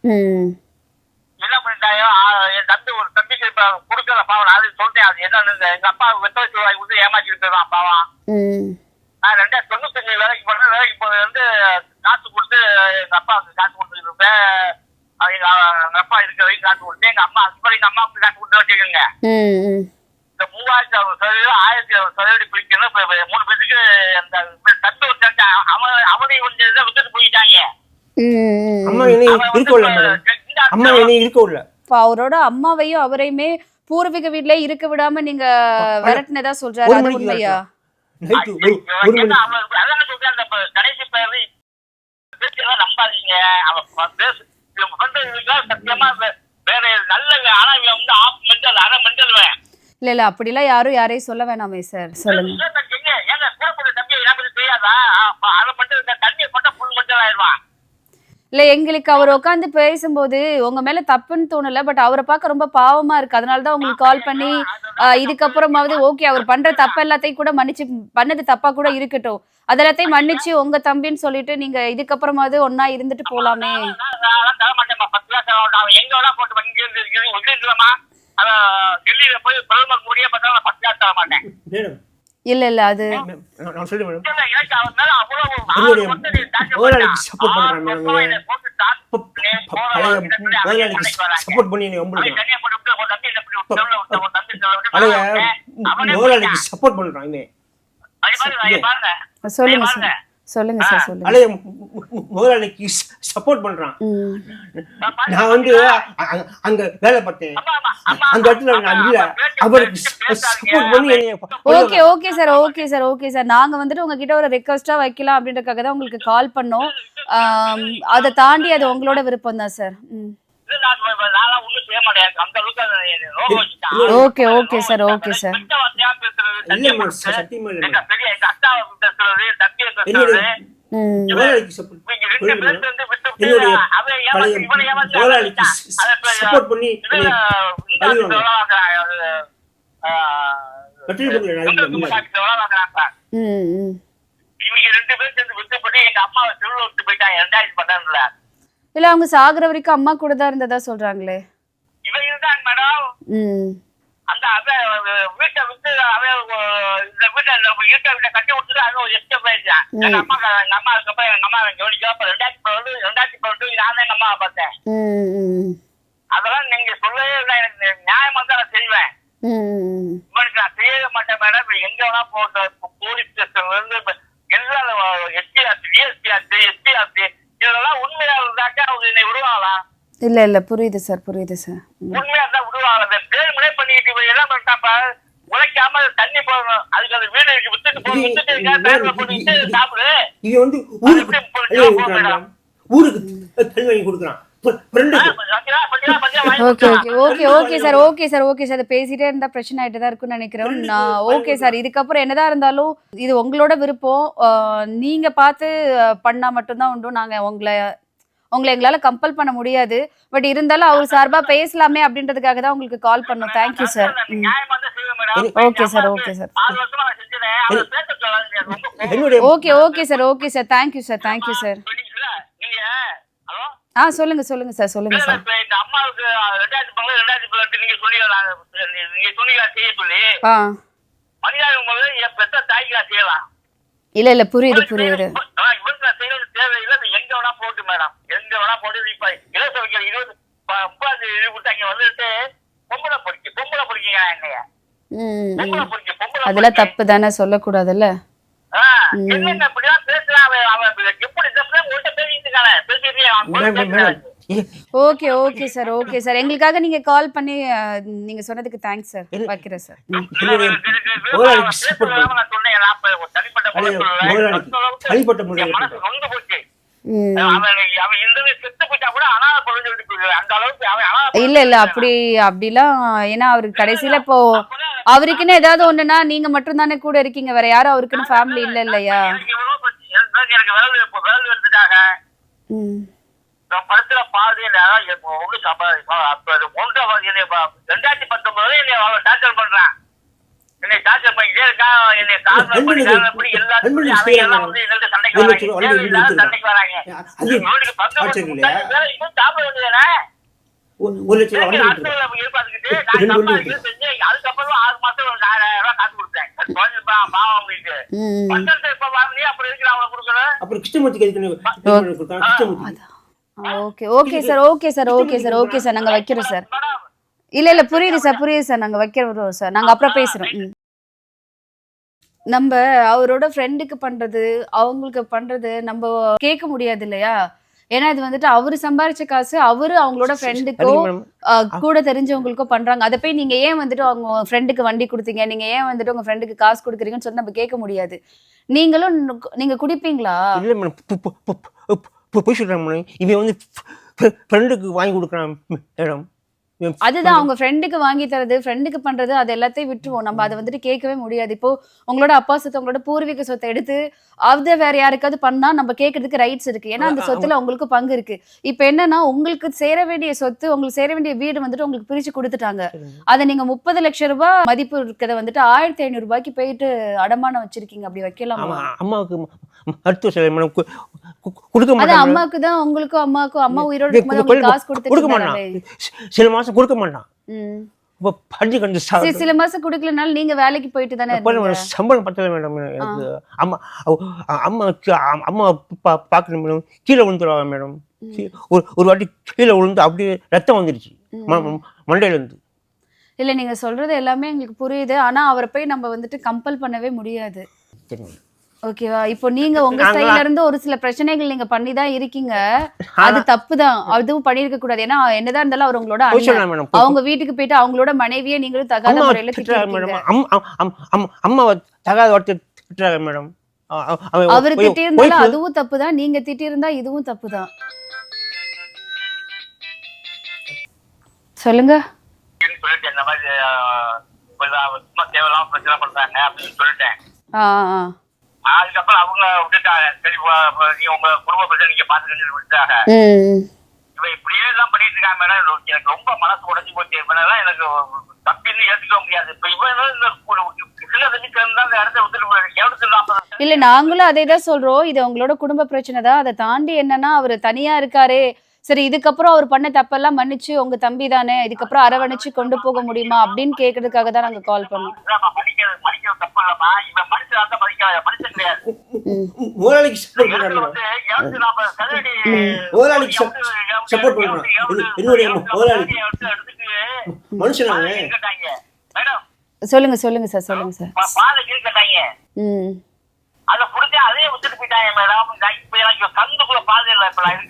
என்ன பண்ணிட்டாயோ என் தம்பி ஒரு தம்பிக்கு இப்ப கொடுக்கல பாவம். அது சொல்றேன் அது என்ன எங்க அப்பா வெத்த வச்சு வந்து ஏமாற்றிட்டு போயிடுவான் பாவம். நான் 2095 வேலைக்கு போனேன். வேலைக்கு போனது காசு கொடுத்து எங்க அப்பாவுக்கு காசு கொடுத்துட்டு இருப்பேன். எங்க அப்பா இருக்கிற வரைக்கும் காசு கொடுத்து எங்க அம்மா எங்க அம்மாவுக்கு காசு கொடுத்து வச்சுக்கோங்க. இந்த 3600 சதுரடி 1600 சதுரடி பிடிக்கணும். 3 பேருக்கு அந்த தம்பி ஒரு அவனையும் கொஞ்சம் இதை விட்டுட்டு போயிட்டாங்க. அவரோட அம்மாவையும் அவரையுமே பூர்வீக வீட்ல இருக்க விடாம நீங்க விரட்டினதா சொல்றாரு. அது உண்மையா? கடைசி பேர் நம்பாதீங்க. அவன் சத்தியமா வேற நல்ல ஆனா இவன் வந்து ஆஃப் மெண்டல் அரை மெண்டல் இல்ல இல்ல அப்படிலாம் யாரும் யாரையும் சொல்ல வேணாமே சார், சொல்லுங்க. ஏங்க கூட போற தம்பி என்ன பத்தி தெரியாதா? அரை மெண்டல் தண்ணியை போட்டா ஃபுல் மெண்டல் ஆயிடுவான். இல்ல எங்களுக்கு அவர் உட்காந்து பேசும்போது உங்க மேல தப்புன்னு தோணல, பட் அவரை பார்க்க ரொம்ப பாவமா இருக்கு. அதனாலதான் உங்களுக்கு கால் பண்ணி இதுக்கப்புறமாவது ஓகே அவர் பண்ற தப்பு எல்லாத்தையும் கூட மன்னிச்சு, பண்ணது தப்பா கூட இருக்கட்டும், அதெல்லாத்தையும் மன்னிச்சு உங்க தம்பின்னு சொல்லிட்டு நீங்க இதுக்கப்புறமாவது ஒன்னா இருந்துட்டு போலாமே. நான் தர மாட்டேன்மா, 10 ரூபா தர மாட்டேன். அவன் எங்க வேணா போட்டு இங்க இருந்து டெல்லியில போய் பிரதமர் மோடியே பார்த்தா 10 ரூபா தர மாட்டேன். மேடம் இல்ல இல்ல அது நான் சொல்றேன் மேடம், எனக்கு அவன் மேல அவ்வளவு முதலாளிக்கு சப்போர்ட் பண்றான் மேடம். பழைய முதலாளிக்கு சப்போர்ட் பண்ணி நீ உங்களுக்கு பழைய முதலாளிக்கு சப்போர்ட் பண்றான் சொல்லுங்க சார், சொல்லுங்க சார், சொல்லுங்க. பழைய முதலாளிக்கு சப்போர்ட் பண்றான். நான் வந்து அங்க வேலை பார்த்தேன், அந்த இடத்துல நான் இல்ல, அவருக்கு சப்போர்ட் பண்ணி okay okay sir, okay sir, okay sir. நாங்க வந்துட்டு உங்ககிட்ட ஒரு ரெக்வஸ்டா வைக்கலாம் அப்படின்றதுக்காக தான் உங்களுக்கு கால் பண்ணோம். அதை தாண்டி அது உங்களோட விருப்பம் தான் sir. Okay okay sir, okay sir. Support பண்ணி இவங்க 2 பேரும் சேர்ந்து விட்டுப்பட்டு எங்க அம்மாவை திருவிழா விட்டு போயிட்டாங்க 2012. இல்ல அவங்க சாகுற வரைக்கும் அம்மா கூட தான் இருந்ததா சொல்றாங்களே. இவன் இருந்தாங்க மேடம். அந்த வீட்டை விட்டு இந்த வீட்டை கட்டி விட்டுட்டு அது ஒரு எஸ்கேப் ஆயிடுச்சான். எங்க அம்மா அதுக்கப்புறம் எங்க அம்மா கவனிக்கா. அப்ப 2012 நான் எங்க அம்மாவை பார்த்தேன். அதெல்லாம் நீங்க சொல்லவே இல்லை, எனக்கு நியாயமா தான் நான் செய்வேன். இவனுக்கு நான் செய்ய மாட்டேன் மேடம். எங்க வேணா போட்ட போலீஸ் ஸ்டேஷன்ல இருந்து எல்லாரும் எஸ்பிஆர்சி, டிஎஸ்பிஆர்சி, எஸ்பிஆர்சி இதெல்லாம் உண்மையா இருந்தாக்கா அவங்க என்னை விடுவாங்களா? இல்ல இல்ல புரியுது சார், புரியுது சார். உண்மையா இருந்தா விடுவாங்களா? பேருமனே பண்ணிக்கிட்டு என்ன பண்ணிட்டாப்ப உழைக்காம தண்ணி போடணும், அதுக்கு அந்த வீடு வித்துட்டு சாப்பிடு. இது வந்து ஊருக்கு தண்ணி வாங்கி கொடுக்குறான். Okay okay okay okay sir, okay sir, okay sir. பேசிட்டே இருந்தா பிரச்சனை ஆயிட்டு தான் இருக்குன்னு நினைக்கிறேன் நான். ஓகே சார், இதுக்கப்புறம் என்னதான் இருந்தாலும் இது உங்களோட விருப்பம். நீங்க பார்த்து பண்ணா மட்டும்தான் உண்டு. நாங்க உங்களை எங்களால கம்பல் பண்ண முடியாது. பட் இருந்தாலும் அவர் சார்பா பேசலாமே அப்படின்றதுக்காக தான் உங்களுக்கு கால் பண்ணோம். Thank you sir. Okay sir, okay sir, okay okay sir, okay sir. Thank you sir, thank you sir. சொல்லுங்க சொல்லுங்க சார், சொல்லுங்க சார். அம்மாவுக்கு 2018 நீங்க சொன்னீங்க செய்ய சொல்லி மரியாதை பெற்ற தாய்க்கு செய்யலாம். இல்ல இல்ல புரியுது புரியுது. இவருக்கு செய்யறது தேவையில்லை. எங்க வேணா போட்டு மேடம், எங்க வேணா போட்டு இப்ப இலவச வைக்கிற 20 கொடுத்தாங்க வந்துட்டு பொம்பளை பொறுக்கிங்க என்னைய பொம்பளை பொறுக்கி அதெல்லாம் தப்பு தானே, சொல்லக்கூடாதுல்ல. என்னங்க இப்படிதான் பேசுறான் அவன். எப்படி உங்கள்கிட்ட பேசிட்டு இருக்கானே. Okay okay sir, okay sir. எங்களுக்காக நீங்க கால் பண்ணி நீங்க சொன்னதுக்கு தேங்க்ஸ் சார். வைக்கிறேன் சார். இல்ல இல்ல அப்படிலாம், ஏன்னா அவருக்கு கடைசியில இப்போ அவருக்குன்னு ஏதாவது ஒண்ணுன்னா நீங்க மட்டும் தானே கூட இருக்கீங்க, வேற யாரும் அவருக்குன்னு ஃபேமிலி இல்ல இல்லையா? படத்துல பாதியில ஒண்ணு 2019 டார்ச்சர் பண்றான். என்னை டார்ச்சர் பண்ணிட்டே இருக்கான். என்னை காரணம் பண்ணி சண்டைக்கு வராங்க. சாப்பிட வேண்டியதானே? அதுக்கப்புறம் 6 மாசம் 1000 ரூபாய் காசு கொடுத்தேன். பாவம் அப்படின்ட்டு இப்ப வாங்கினே அப்புறம் இருக்கிற அவனை கொடுக்கணும். Okay okay sir, okay sir, okay sir, okay sir. நாங்க வைக்கிறோம் சார். இல்ல இல்ல புரியுது சார், புரியுது சார். நாங்க வைக்கிறோம் சார். நாங்க அப்புறம் பேசுறோம். நம்ம அவரோட ஃப்ரெண்டுக்கு பண்றது, அவங்களுக்கு பண்றது நம்ம கேட்க முடியாது இல்லையா? ஏன்னா இது வந்துட்டு அவரு சம்பாரிச்ச காசு, அவரு அவங்களோட ஃப்ரெண்டுக்கோ கூட தெரிஞ்சவங்களுக்கோ பண்றாங்க. அதை போய் நீங்க ஏன் வந்துட்டு அவங்க ஃப்ரெண்டுக்கு வண்டி கொடுத்தீங்க, நீங்க ஏன் வந்துட்டு உங்க ஃப்ரெண்டுக்கு காசு கொடுக்குறீங்கன்னு சொல்லி நம்ம கேட்க முடியாது. நீங்க குடிப்பீங்களா? இல்ல மேடம், போய் சொல்றாங்க மேடம். இவன் வந்து ஃப்ரெண்டுக்கு வாங்கி கொடுக்குறான் மேடம். அதுதான் அவங்க ஃப்ரெண்டுக்கு வாங்கி தரது, ஃப்ரெண்டுக்கு பண்றது, அது எல்லாத்தையும் விட்டுருவோம். நம்ம அதை வந்துட்டு கேட்கவே முடியாது. இப்போ உங்களோட அப்பா சொத்து, உங்களோட பூர்வீக சொத்தை எடுத்து அது வேற யாருக்காவது பண்ணா நம்ம கேட்கறதுக்கு ரைட்ஸ் இருக்கு. ஏன்னா அந்த சொத்துல உங்களுக்கு பங்கு இருக்கு. இப்ப என்னன்னா உங்களுக்கு சேர வேண்டிய சொத்து, உங்களுக்கு சேர வேண்டிய வீடு வந்துட்டு உங்களுக்கு பிரிச்சு கொடுத்துட்டாங்க. அதை நீங்க 30 லட்சம் ரூபாய் மதிப்பு இருக்கிறத வந்துட்டு 1500 ரூபாய்க்கு போயிட்டு அடமானம் வச்சிருக்கீங்க. அப்படி வைக்கலாமா? அம்மாவுக்கு மருத்துவ செலவு மேடம் கொடுக்க அது மாட்டாங்க. அம்மாவுக்கு தான், உங்களுக்கும் அம்மாவுக்கும் அம்மா உயிரோட இருக்கும்போது உங்களுக்கு காசு கொடுக்க கொடுத்துட்டு மாட்டான். இருந்தாங்களே. சில மாசம் கொடுக்க மாட்டான். ம். இப்போ படிச்சு கொஞ்சம் சரி, சில மாசம் குடுக்கலனாலும் நீங்க வேலைக்கு போயிட்டு தானே இருந்தீங்க. சம்பளம் பத்தல மேடம் எனக்கு. அம்மா அம்மா அம்மா பார்க்கணும் மேடம். கீழே விழுந்துருவாங்க மேடம். ஒரு வாட்டி கீழே விழுந்து அப்படியே ரத்தம் வந்துருச்சு மண்டையில இருந்து. இல்ல நீங்க சொல்றது எல்லாமே எங்களுக்கு புரியுது. ஆனா அவரை போய் நம்ம வந்துட்டு கம்பல் பண்ணவே முடியாது. சரிங்க. ஓகேவா? இப்போ நீங்க உங்க சைடுல இருந்து ஒரு சில பிரச்சனைகள் நீங்க பண்ணி தான் இருக்கீங்க. அது தப்புதான். அதுவும் பண்ணிருக்க கூடாது. ஏன்னா என்னதான் இருந்தாலும் அவர் உங்களோட அண்ணன். மேடம் அவங்க வீட்டுக்கு போயிட்டு அவங்களோட மனைவியை நீங்களும் தகாத முறையில திட்டுறாங்க மேடம். அம்மாவை தகாத வார்த்தை திட்டுறாங்க மேடம். அவர் திட்டிருந்தாலும் அதுவும் தப்புதான், நீங்க திட்டிருந்தா இதுவும் தப்புதான். சொல்லுங்க. சொல்லிட்டு இந்த மாதிரி சும்மா தேவையில்லாம பிரச்சனை பண்றாங்க அப்படின்னு சொல்லிட்டேன். அதுக்கப்புறம் அவங்க விட்டுட்டாங்க. சரி நீ உங்க குடும்ப பிரச்சனை நீங்க பாத்துக்கிட்டு விட்டுட்டாங்க. இவன் இப்படியே எல்லாம் பண்ணிட்டு இருக்காங்க மேடம். எனக்கு ரொம்ப மனசு உடஞ்சி போச்சு. இவனெல்லாம் எனக்கு தப்பின்னு ஏத்துக்க முடியாது. இப்ப இவன் இந்த சின்ன தம்பிக்கு இருந்தா அந்த இடத்த விட்டுட்டு இல்ல நாங்களும் அதே தான் சொல்றோம். இது உங்களோட குடும்ப பிரச்சனை தான். அதை தாண்டி என்னன்னா அவர் தனியா இருக்காரே, சரி இதுக்கப்புறம் அவர் பண்ண தப்பெல்லாம் மன்னிச்சு உங்க தம்பி தானே, இதுக்கப்புறம் அரவணைச்சு கொண்டு போக முடியுமா அப்படின்னு கேட்கறதுக்காக தான் நாங்க கால் பண்ணோம். சொல்லுங்க சொல்லுங்க சார், சொல்லுங்க சார். அதை புடிச்சு அதே விட்டுட்டு போயிட்டாங்க மேடம். இப்ப எனக்கு சந்துக்குள்ள பாதை இல்ல. இப்ப நான்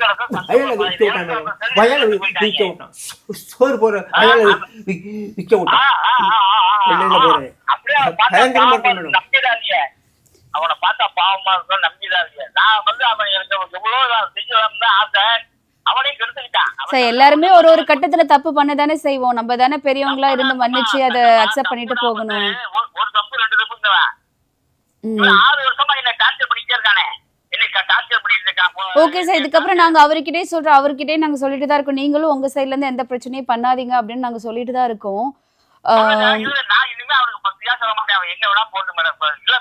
நம்பிடாதீங்க. அவனை பார்த்தா பாவமா இருக்கும், நம்பிடாதீங்க. நான் வந்து அவன் எனக்கு எவ்வளவு செஞ்சு ஆசை, அவனையும் கெடுத்துக்கிட்டான். சார் எல்லாருமே ஒரு ஒரு கட்டத்துல தப்பு பண்ணதானே செய்வோம். நம்ம தானே பெரியவங்களா இருந்து மன்னிச்சு அதை அக்செப்ட் பண்ணிட்டு போகணும். ஒரு தப்பு 2 தப்புங்கிறேன். 6 வருஷமா என்ன டார்ச்சர் பண்ணிட்டே இருக்கானே. ஓகே சார், இதுக்கப்புறம் நாங்க அவர்கிட்டே சொல்றோம். அவர்கிட்டே நாங்க சொல்லிட்டு தான் இருக்கோம். நீங்களும் உங்க சைட்ல இருந்து எந்த பிரச்சனையும் பண்ணாதீங்க அப்படின்னு நாங்க சொல்லிட்டு தான் இருக்கோம். நான் இனிமே அவனுக்கு பத்தியா சொல்ல மாட்டேன். அவன் எங்க வேணா போட்டு மேடம். இல்ல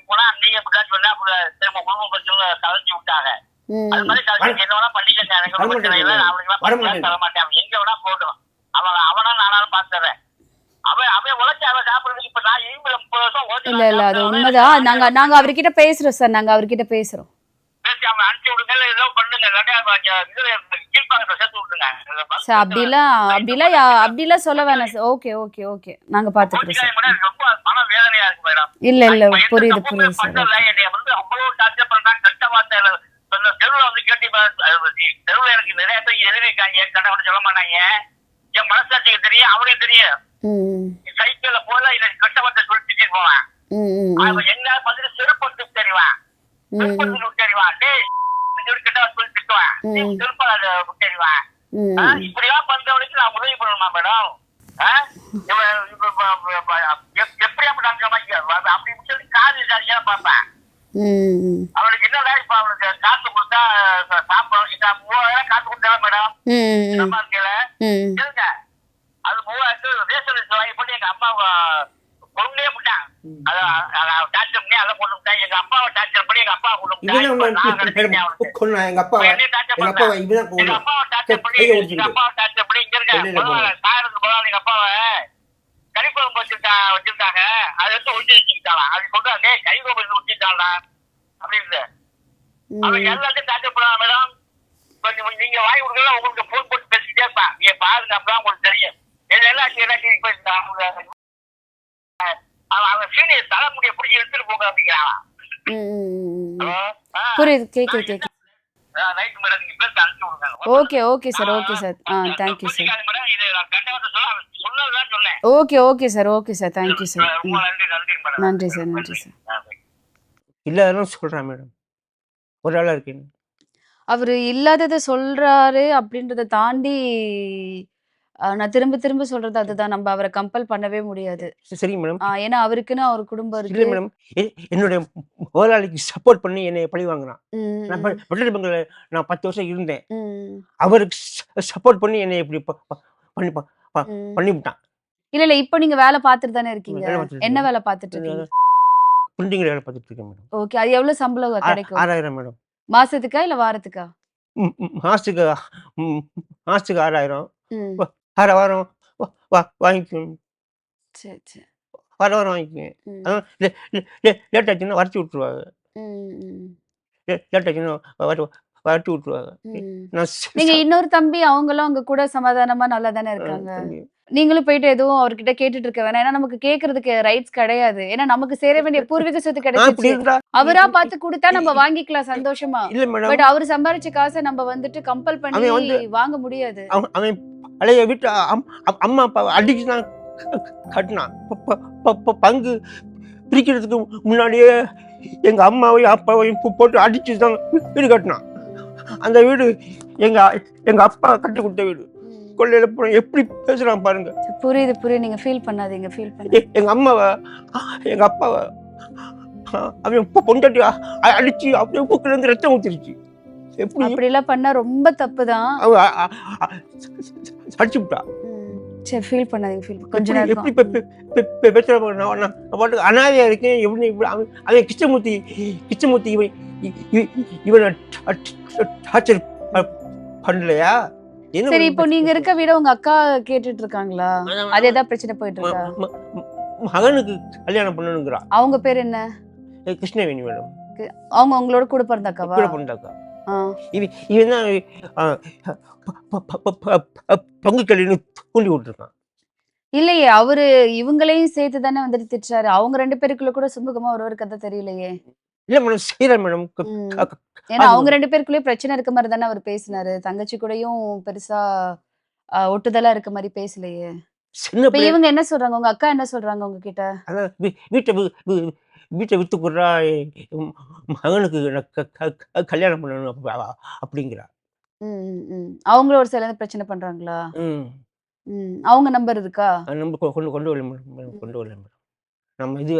போனா நீங்க குடும்பம் பிரச்சனை கலைஞ்சி விட்டாங்க. அது மாதிரி என்ன வேணா பண்ணிக்கங்க. அவனுக்கு சொல்ல மாட்டேன். அவன் எங்க வேணா போட்டோம். அவனா நானும் பாத்துறேன். அவன் உழைச்சி அவன் சாப்பிடுறதுக்கு இப்ப நான் 30 வருஷம் இல்ல இல்ல அது உண்மைதான். நாங்க அவர்கிட்ட பேசுறோம் சார். நாங்க அவர்கிட்ட பேசுறோம். பேசி அவன் அனுப்பிச்சு விடுங்க. ஏதோ பண்ணுங்க. சேர்த்து விட்டுருங்க சார். அப்படிலாம் சொல்ல வேணாம் சார். ஓகே ஓகே ஓகே நாங்க பாத்துக்கிறோம் சார். ரொம்ப மன வேதனையா இருக்கு மேடம். இல்ல புரியுது புரியுது சார். என்னைய வந்து அவ்வளவு டார்ச்சர் பண்றாங்க. கட்ட வார்த்தை தெருவுல வந்து கேட்டி தெருவுல எனக்கு நிறைய பேர் எதிர்க்காங்க. கண்டவன சொல்ல மாட்டாங்க. என் மனசாட்சிக்கு தெரியும், அவனுக்கு தெரியும். சைக்கிள்ல போல எனக்கு கட்ட வார்த்தை சொல்லி திட்டிட்டு போவேன். அவன் என்ன பதில் செருப்பு தெரிவான். தெரிவான் கட்ட சொல்லி திட்டுவான். செருப்பு தெரிவான். இப்படியா பண்றவனுக்கு நான் உதவி பண்ணணுமா மேடம்? எப்படியா அப்படி சொல்லி காது ஜாலியா பார்ப்பேன். அவனுக்கு என்னடா இப்ப அவனுக்கு காசு கொடுத்தா சாப்பிடும். 3000 காசு கொடுத்தா மேடம் இருங்க. அது 3000 ரேஷன் வாங்கி போட்டு எங்க அம்மாவை கொண்டே விட்டான். டார்ச்சர் பண்ணி அதை கொண்டு விட்டான். எங்க அப்பாவை டார்ச்சர் பண்ணி எங்க அப்பா கொண்டு விட்டான். எங்க அப்பாவை டார்ச்சர் பண்ணி இங்க இருக்க சாயத்துக்கு போதான் எங்க அப்பாவை கறிக்குழம்பு வச்சிருக்காங்க. அதை எடுத்து ஒழிச்சு வச்சுக்கிட்டாளா. அது சொல்றாங்க கறிக்குழம்பு வச்சுட்டாளா அப்படின்னு. அவன் எல்லாத்தையும் டார்ச்சர் பண்ணலாம் மேடம். நீங்க வாங்கி கொடுக்கலாம். உங்களுக்கு போன் போட்டு பேசிக்கிட்டே இருப்பான். நீங்க பாருங்க, அப்பதான் உங்களுக்கு தெரியும். அவன் சீனியர் தலைமுடியை பிடிச்சி எடுத்துட்டு போங்க அப்படிங்கிறான். புரியுது, கேக்குது. ரைட் மேடம், நீங்க பேச அனுப்பிச்சு விடுங்க. Okay sir. Thank you sir. Madam இது நான் கண்டவன் சொன்னதுதான் சொன்னேன். Okay sir. Thank you sir. நன்றி சார். இல்லாதெல்லாம் சொல்றான் மேடம். ஒரு ஆளா இருக்கீங்க. அவரு இல்லாததை சொல்றாரு அப்படின்றத தாண்டி நான் திரும்ப திரும்ப சொல்றது அதுதான். நம்ம அவர கம்பல் பண்ணவே முடியாது. சரிங்க மேடம். ஏன்னா அவருக்குன்னு ஒரு குடும்பம் இல்ல இருக்கு. மேடம். என்னுடைய முதலாளிக்கு சப்போர்ட் பண்ணி என்னைய பழி வாங்குறான். ம், நான் ம், பெட்ரோல் பங்க்ல நான் 10 வருஷம் இருந்தேன். ம், அவருக்கு சப்போர்ட் பண்ணி என்னைய இப்படி ப ப பண்ணி ப ப ம். பண்ணிவிட்டான். இல்ல, இல்ல. இப்போ நீங்க வேலை பார்த்துட்டு தானே இருக்கீங்க. வேலை பார்த்துட்டு என்ன இருக்கேன். வேலை பார்த்துட்டு இருக்கீங்க? பிரிண்டிங்ல வேலை பார்த்துட்டு இருக்கேன் மேடம். ஓகே. அது எவ்வளவு சம்பளம் கிடைக்கும்? 6,000 மேடம். மாசத்துக்கா? இல்ல வாரத்துக்கா? ம், ம். மாசத்துக்கு ம் மாசத்துக்கு 6,000 ம். வார வாரம் வாங்கிக்குவேன். சரி, சரி. வார வாரம் வாங்கிக்குவேன். ம். அதான் லேட் ஆச்சுன்னா வரச்சு விட்டுருவாங்க. ம், ம், லேட் ஆச்சுன்னா வரட்டி விட்டுருவாங்க. ம். நான் நீங்க இன்னொரு தம்பி அவங்களும் உங்க கூட சமாதானமா நல்லா தானே இருக்காங்க. நீங்களும் போயிட்டு எதுவும் அவர்கிட்ட கேட்டுட்டு இருக்க வேணாம். ஏன்னா நமக்கு கேட்கறதுக்கு ரைட்ஸ் கிடையாது. ஏன்னா நமக்கு சேர வேண்டிய பூர்வீக சொத்து இப்படி கிடைச்சிருச்சு. இருந்தா அவரா பார்த்து குடுத்தா நம்ம வாங்கிக்கலாம் சந்தோஷமா. இல்ல மேடம். பட் அவரு சம்பாரிச்ச காச நம்ம வந்துட்டு கம்பல் பண்ணி அவன் வந்து வாங்க முடியாது. அவன் பழைய வீட்டு அம்மா அப்பா அடிச்சு தான் கட்டினான். பங்கு பிரிக்கிறதுக்கு முன்னாடியே எங்க அம்மாவையும் அப்பாவையும் போட்டு அடிச்சு தான் வீடு கட்டினான். அந்த வீடு எங்க எங்க அப்பா கட்டி கொடுத்த வீடு. கொள்ளையில போன எப்படி பேசுறான் பாருங்க. புரியுது, புரியுது. நீங்க ஃபீல் பண்ணாதீங்க, ஃபீல் பண்ணாதீங்க. எங்க அம்மாவை எங்க அப்பாவை அவன் பொண்டாட்டி அடிச்சு அப்படியே மூக்குல இருந்து ரத்தம் ஊத்திருச்சு. எப்படி அப்படி எல்லாம் பண்ணா ரொம்ப தப்புதான். அவ அடிச்சு விட்டா. சரி, ஃபீல் பண்ணாதீங்க, ஃபீல் கொஞ்ச நேரம். எப்படி பேசுற நான் பாட்டுக்கு அனாதையா இருக்கேன். எப்படி அவன் கிருஷ்ணமூர்த்தி இவனை டார்ச்சர் பண்ணலையா? சரி, இப்போ நீங்க இருக்க வீட உங்க அக்கா கேட்டுட்டு இருக்காங்களா? அது ஏதாவது பிரச்சனை போயிட்டு இருக்கா? மகனுக்கு கல்யாணம் பண்ணணுங்கிறா. அவங்க பேர் என்ன? கிருஷ்ணவேணி மேடம். அவங்க உங்களோட கூட பிறந்த அக்காவா? கூட பிறந்தாக்கா. இவன் தான் பங்கு கல்யாணம் தூண்டி விட்டுருக்கான். இல்லையே, அவரு இவங்களையும் சேர்த்து தானே வந்துட்டு திட்டுறாரு. அவங்க 2 பேருக்குள்ள கூட சுமூகமா ஒருவர் கதை தெரியலையே. இல்ல மேடம், செய்யறேன் மேடம். ஏன்னா அவங்க 2 பேருக்குள்ளேயே பிரச்சனை இருக்க மாதிரி தானே அவர் பேசினாரு. தங்கச்சி கூடயும் பெருசா ஒட்டுதலா இருக்க மாதிரி பேசலையே. சின்ன இப்ப இவங்க என்ன சொல்றாங்க? உங்க அக்கா என்ன சொல்றாங்க உங்ககிட்ட? அதான் வீட்டை வித்து கொடுறா, மகனுக்கு கல்யாணம் பண்ணணும் அப்படிங்கிறா. அவங்களும் ஒரு சில பிரச்சனை பண்றாங்களா? அவங்க நம்பர் இருக்கா? நம்ம கொண்டு வரல மேடம், கொண்டு வரல மேடம். நம்ம இது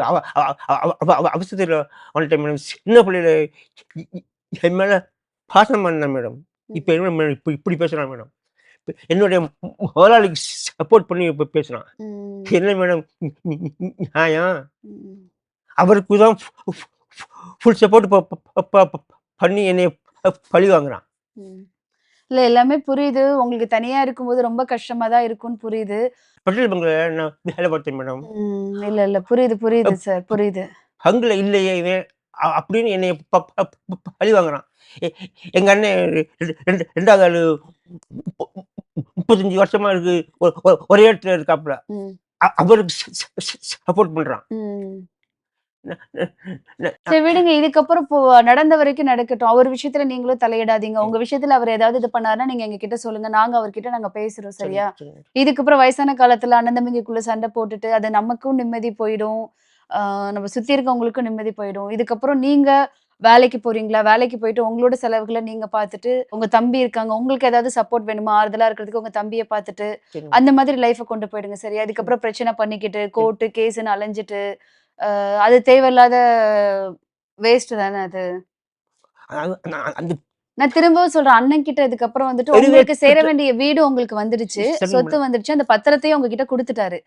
அவசரத்தில் வந்துட்டேன் மேடம். சின்ன பிள்ளையில என் மேல பாசம் பண்ணேன் மேடம். இப்ப என்ன மேடம் இப்படி பேசுறான் மேடம். என்னுடைய முதலாளிக்கு சப்போர்ட் பண்ணி பேசுறான். என்ன மேடம் நியாயம்? அவருக்கு தான் ஃபுல் சப்போர்ட் பண்ணி என்னை பழி வாங்குறான். இல்ல, எல்லாமே புரியுது. உங்களுக்கு தனியா இருக்கும்போது ரொம்ப கஷ்டமா தான் இருக்கும்னு புரியுது. பெட்ரோல் பங்க்ல நான் வேலை பார்த்தேன் மேடம். இல்ல புரியுது சார், புரியுது. பங்குல இல்லையே இவன் அப்படின்னு என்னை பழி வாங்குறான். எங்க அண்ணன் 2வது ஆளு 35 வருஷமா இருக்கு, ஒரே இடத்துல இருக்காப்புல. அவருக்கு சப்போர்ட் பண்றான். சரி, விடுங்க. இதுக்கப்புறம் நடந்த வரைக்கும் நடக்கட்டும். அவர் விஷயத்துல நீங்களும் தலையிடாதீங்க. உங்க விஷயத்துல அவர் ஏதாவது இது பண்ணாருன்னா நீங்க எங்க கிட்ட சொல்லுங்க. நாங்க அவர்கிட்ட நாங்க பேசுறோம், சரியா? இதுக்கப்புறம் வயசான காலத்துல அண்ணன் தம்பிக்குள்ள சண்டை போட்டுட்டு அது நமக்கும் நிம்மதி போயிடும். நம்ம சுத்தி இருக்கவங்களுக்கும் நிம்மதி போயிடும். இதுக்கப்புறம் நீங்க வேலைக்கு போறீங்களா? வேலைக்கு போயிட்டு உங்களோட செலவுகளை நீங்க பார்த்துட்டு, உங்க தம்பி இருக்காங்க, உங்களுக்கு ஏதாவது சப்போர்ட் வேணுமா, ஆறுதலா இருக்கிறதுக்கு உங்க தம்பியை பார்த்துட்டு அந்த மாதிரி லைஃபை கொண்டு போயிடுங்க, சரியா? இதுக்கப்புறம் பிரச்சனை பண்ணிக்கிட்டு கோர்ட்டு கேஸ்ன்னு அலைஞ்சிட்டு அது தேவையில்லாத வேஸ்ட் தானே அது. நான் திரும்பவும் சொல்றேன், அண்ணன் கிட்ட இதுக்கப்புறம் வந்துட்டு உங்களுக்கு சேர வேண்டிய வீடு உங்களுக்கு வந்துடுச்சு, சொத்து வந்துடுச்சு, அந்த பத்திரத்தையும் உங்ககிட்ட கொடுத்துட்டாரு.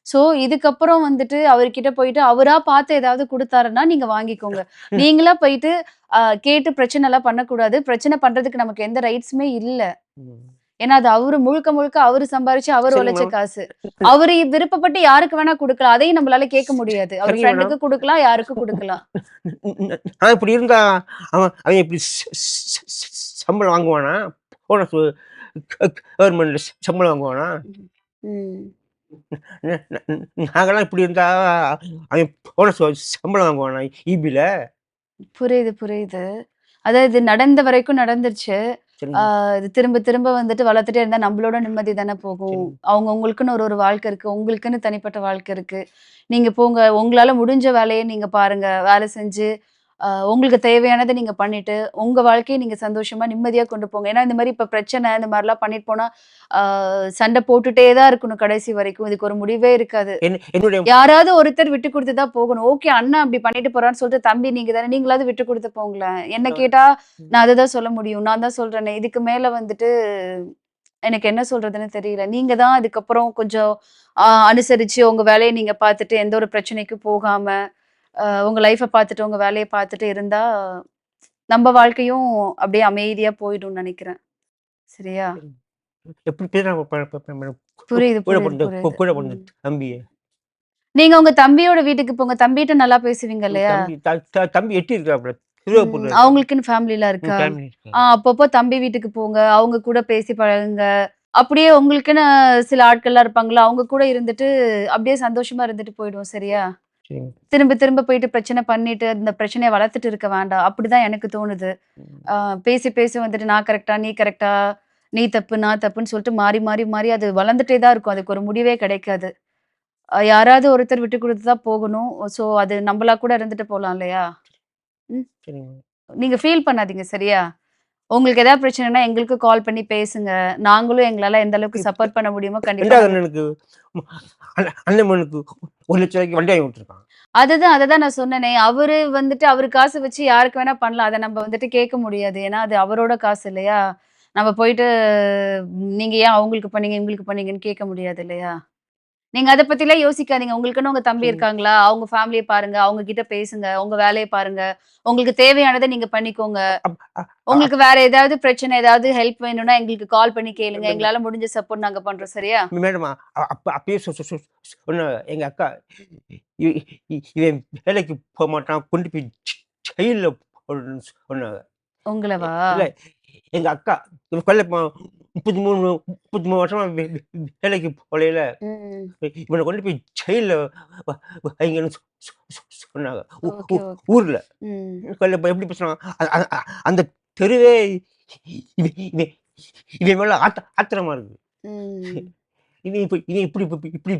சோ இதுக்கப்புறம் வந்துட்டு அவர்கிட்ட போயிட்டு அவரா பார்த்து ஏதாவது கொடுத்தாருன்னா நீங்க வாங்கிக்கோங்க. நீங்களா போயிட்டு கேட்டு பிரச்சனை எல்லாம் பண்ணக்கூடாது. பிரச்சனை பண்றதுக்கு நமக்கு எந்த ரைட்ஸுமே இல்ல. ஏன்னா அது அவரு முழுக்க அவரு சம்பாரிச்சு அவரு உழைச்ச காசு. அவரு விருப்பப்பட்டு யாருக்கு வேணா கொடுக்கலாம். அதையும் நம்மளால கேட்க முடியாது. அவர் ஃப்ரெண்டுக்கு கொடுக்கலாம், யாருக்கும் கொடுக்கலாம். இப்படி இருந்தா அவன் இப்படி சம்பளம் வாங்குவானா? கவர்மெண்ட்ல சம்பளம் வாங்குவானா? நாங்கெல்லாம் இப்படி இருந்தா அவன் போன சம்பளம் வாங்குவானா ஈபில? புரியுது. அதாவது நடந்த வரைக்கும் நடந்துருச்சு. இது திரும்ப வந்துட்டு வளர்த்துட்டே இருந்தா நம்மளோட நிம்மதி தானே போகும். உங்களுக்குன்னு ஒரு வாழ்க்கை இருக்கு, உங்களுக்குன்னு தனிப்பட்ட வாழ்க்கை இருக்கு. நீங்க போங்க, உங்களால முடிஞ்ச வேலையை நீங்க பாருங்க. வேலை செஞ்சு உங்களுக்கு தேவையானதை நீங்க பண்ணிட்டு உங்க வாழ்க்கையை நீங்க சந்தோஷமா நிம்மதியா கொண்டு போங்க. ஏன்னா இந்த மாதிரி இப்ப பிரச்சனை இந்த மாதிரிலாம் பண்ணிட்டு போனா சண்டை போட்டுட்டே தான் இருக்கணும் கடைசி வரைக்கும். இதுக்கு ஒரு முடிவே இருக்காது. என்னுடைய யாராவது ஒருத்தர் விட்டு கொடுத்து தான் போகணும். ஓகே அண்ணா அப்படி பண்ணிட்டு போறான்னு சொல்லிட்டு தம்பி நீங்க தானே நீங்களாவது விட்டு கொடுத்து போங்களேன். என்ன கேட்டா நான் அதை தான் சொல்ல முடியும். நான் தான் சொல்றேனே இதுக்கு மேல வந்துட்டு எனக்கு என்ன சொல்றதுன்னு தெரியல. நீங்க தான் அதுக்கப்புறம் கொஞ்சம் அனுசரிச்சு உங்க வேலையை நீங்க பார்த்துட்டு எந்த ஒரு பிரச்சனைக்கும் போகாம உங்க லைஃப்பை பார்த்துட்டு உங்க வேலையை பார்த்துட்டு இருந்தா நம்ம வாழ்க்கையும் அப்படியே அமைதியா போயிடும்னு நினைக்கிறேன். சரியா? எப்படி பேசுறாங்க மேடம் புரியுது கூட புரியுது பிறந்த புரியுது. கூட பிறந்த தம்பியை நீங்க உங்க தம்பியோட வீட்டுக்கு போங்க. தம்பிகிட்ட நல்லா பேசுவீங்க இல்லையா? தம்பி எட்டி இருக்காப்ல திருவாப்பூர்ல அவங்களுக்குன்னு ஃபேமிலிலாம் இருக்கா? ஃபேமிலி அப்பப்போ தம்பி வீட்டுக்கு போங்க. அவங்க கூட பேசி பழகுங்க. அப்படியே உங்களுக்குன்னு சில ஆட்கள்லாம் இருப்பாங்கல்ல, அவங்க கூட இருந்துட்டு அப்படியே சந்தோஷமா இருந்துட்டு போயிடுவோம். சரியா? சரிங்க திரும்ப திரும்ப போயிட்டு பிரச்சனை பண்ணிட்டு அந்த பிரச்சனையை வளர்த்துட்டு இருக்க வேண்டாம். அப்படிதான் எனக்கு தோணுது. பேசி பேசி வந்துட்டு நான் கரெக்டா நீ கரெக்டா நீ தப்பு நான் தப்புன்னு சொல்லிட்டு மாறி மாறி மாறி அது வளர்ந்துட்டே தான் இருக்கும். அதுக்கு ஒரு முடிவே கிடைக்காது. யாராவது ஒருத்தர் விட்டு கொடுத்து தான் போகணும். ஸோ அது நம்மளா கூட இருந்துட்டு போலாம் இல்லையா? ம். சரிங்க நீங்க ஃபீல் பண்ணாதீங்க. சரியா? உங்களுக்கு ஏதாவது பிரச்சனைனா எங்களுக்கு கால் பண்ணி பேசுங்க. நாங்களும் எங்களால எந்த அளவுக்கு சப்போர்ட் பண்ண முடியுமோ கண்டிப்பா ரெண்டாவது அண்ணனுக்கு அண்ணனுக்கு 1,00,000 ரூபாய்க்கு வண்டி வாங்கி கொடுத்துருக்கான். அததான் நான் சொன்னேனே. அவரு வந்துட்டு அவரு காசு வச்சு யாருக்கு வேணா பண்ணலாம். அத நம்ம வந்துட்டு கேட்க முடியாது. ஏன்னா, அது அவரோட காசு இல்லையா? நம்ம போயிட்டு நீங்க ஏன் அவங்களுக்கு பண்ணீங்க, இவங்களுக்கு பண்ணீங்கன்னு கேட்க முடியாது இல்லையா? நீங்க அத பத்திலாம் யோசிக்காதீங்க. உங்களுக்குன்னு உங்க தம்பி சரி. இருக்காங்களா? அவங்க ஃபேமிலிய பாருங்க. அவங்க கிட்ட பேசுங்க. உங்க வேலைய பாருங்க. உங்களுக்கு தேவையானத நீங்க பண்ணிக்கோங்க. அப்- அ- உங்களுக்கு வேற ஏதாவது பிரச்சனை, ஏதாவது ஹெல்ப் வேணும்னா எங்களுக்கு கால் பண்ணி கேளுங்க. எங்களால முடிஞ்ச சப்போர்ட் நாங்க பண்றோம். சரியா? மேடம் அப்பயே சொன்ன எங்க அக்கா இவன் வேலைக்கு போக மாட்டான் கொண்டு போய் ஜெயில போடணும்னு சொன்னாங்க. உங்களவா? இல்ல எங்க அக்கா இவன் கொல்ல 33 வருஷமா வேலைக்கு போலையில ம். இவனை கொண்டு போய் ஜெயில வைங்கன்னு சொன்னாங்க ஓகே, ஓகே. ஊர்ல. ம். கொல்ல எப்படி பேசுறான் அந்த தெருவே இவன் இவன் இவன் மேல ஆத்திரமா இருக்கு. ம். இவன் இப்படி இப்படி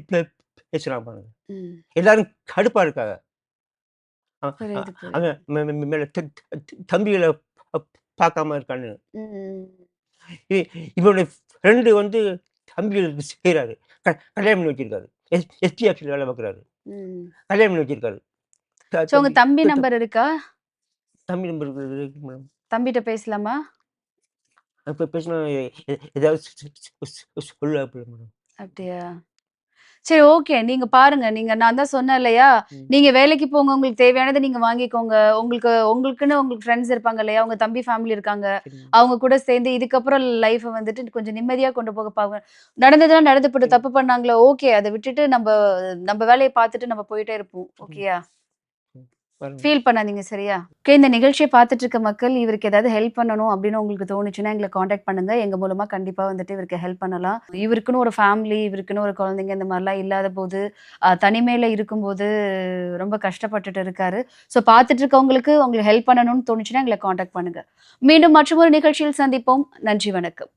பேசுறான் பாருங்க. ம். எல்லாரும் கடுப்பா இருக்காங்க. புரியுது, புரியுது. அவன் மேல தம்பிகளை பார்க்காம இருக்கான்னு. ம். இவனுடைய ஃப்ரெண்டு வந்து தம்பிகளுக்கு செய்கிறாரு. கல்யாணம் பண்ணி வச்சிருக்காரு. எஸ்டிஎஃப்சியில் வேலை பார்க்குறாரு. ம். கல்யாணம் பண்ணி வச்சிருக்காரு. சோ உங்க தம்பி நம்பர் இருக்கா? தம்பி நம்பர் இருக்கு மேடம். தம்பிட்ட பேசலாமா? இப்போ பேசினா ஏதாவது சொல்லுவாப்புல மேடம். அப்படியா? சரி ஓகே. நீங்க பாருங்க. நான் தான் சொன்னேன் இல்லையா? ம். நீங்க வேலைக்கு போங்க. உங்களுக்கு தேவையானத நீங்க வாங்கிக்கோங்க. உங்களுக்குன்னு உங்களுக்கு ஃப்ரெண்ட்ஸ் இருப்பாங்க இல்லையா? உங்க தம்பி ஃபேமிலி இருக்காங்க. சரிங்க அவங்க கூட சேர்ந்து இதுக்கப்புறம் லைஃப்ப வந்துட்டு கொஞ்சம் நிம்மதியா கொண்டு போக பாருங்க. நடந்ததுலாம் நடந்து போட்டு தப்பு பண்ணாங்களோ, ஓகே. அத விட்டுட்டு நம்ப வேலைய பார்த்துட்டு நம்ம போயிட்டே இருப்போம். ஓகேயா? பாருங்க. ஃபீல் பண்ணாதீங்க. சரியா? ஓகே. இந்த நிகழ்ச்சிய பார்த்துட்டு இருக்க மக்கள் இவருக்கு ஏதாவது ஹெல்ப் பண்ணணும் அப்படின்னு உங்களுக்கு தோணுச்சுன்னா எங்கள கான்டாக்ட் பண்ணுங்க. எங்க மூலமா கண்டிப்பா வந்துட்டு இவருக்கு ஹெல்ப் பண்ணலாம். இவருக்குன்னு ஒரு ஃபேமிலி, இவருக்குன்னு ஒரு குழந்தைங்க இந்த மாரிலாம் இல்லாத போது, தனிமையில இருக்கும்போது ரொம்ப கஷ்டப்பட்டுட்டு இருக்காரு. ஸோ பார்த்துட்டு இருக்கவங்களுக்கு உங்களுக்கு ஹெல்ப் பண்ணணும்னு தோணுச்சுன்னா எங்கள கான்டாக்ட் பண்ணுங்க. மீண்டும் மற்றொரு நிகழ்ச்சியில் சந்திப்போம். நன்றி, வணக்கம்.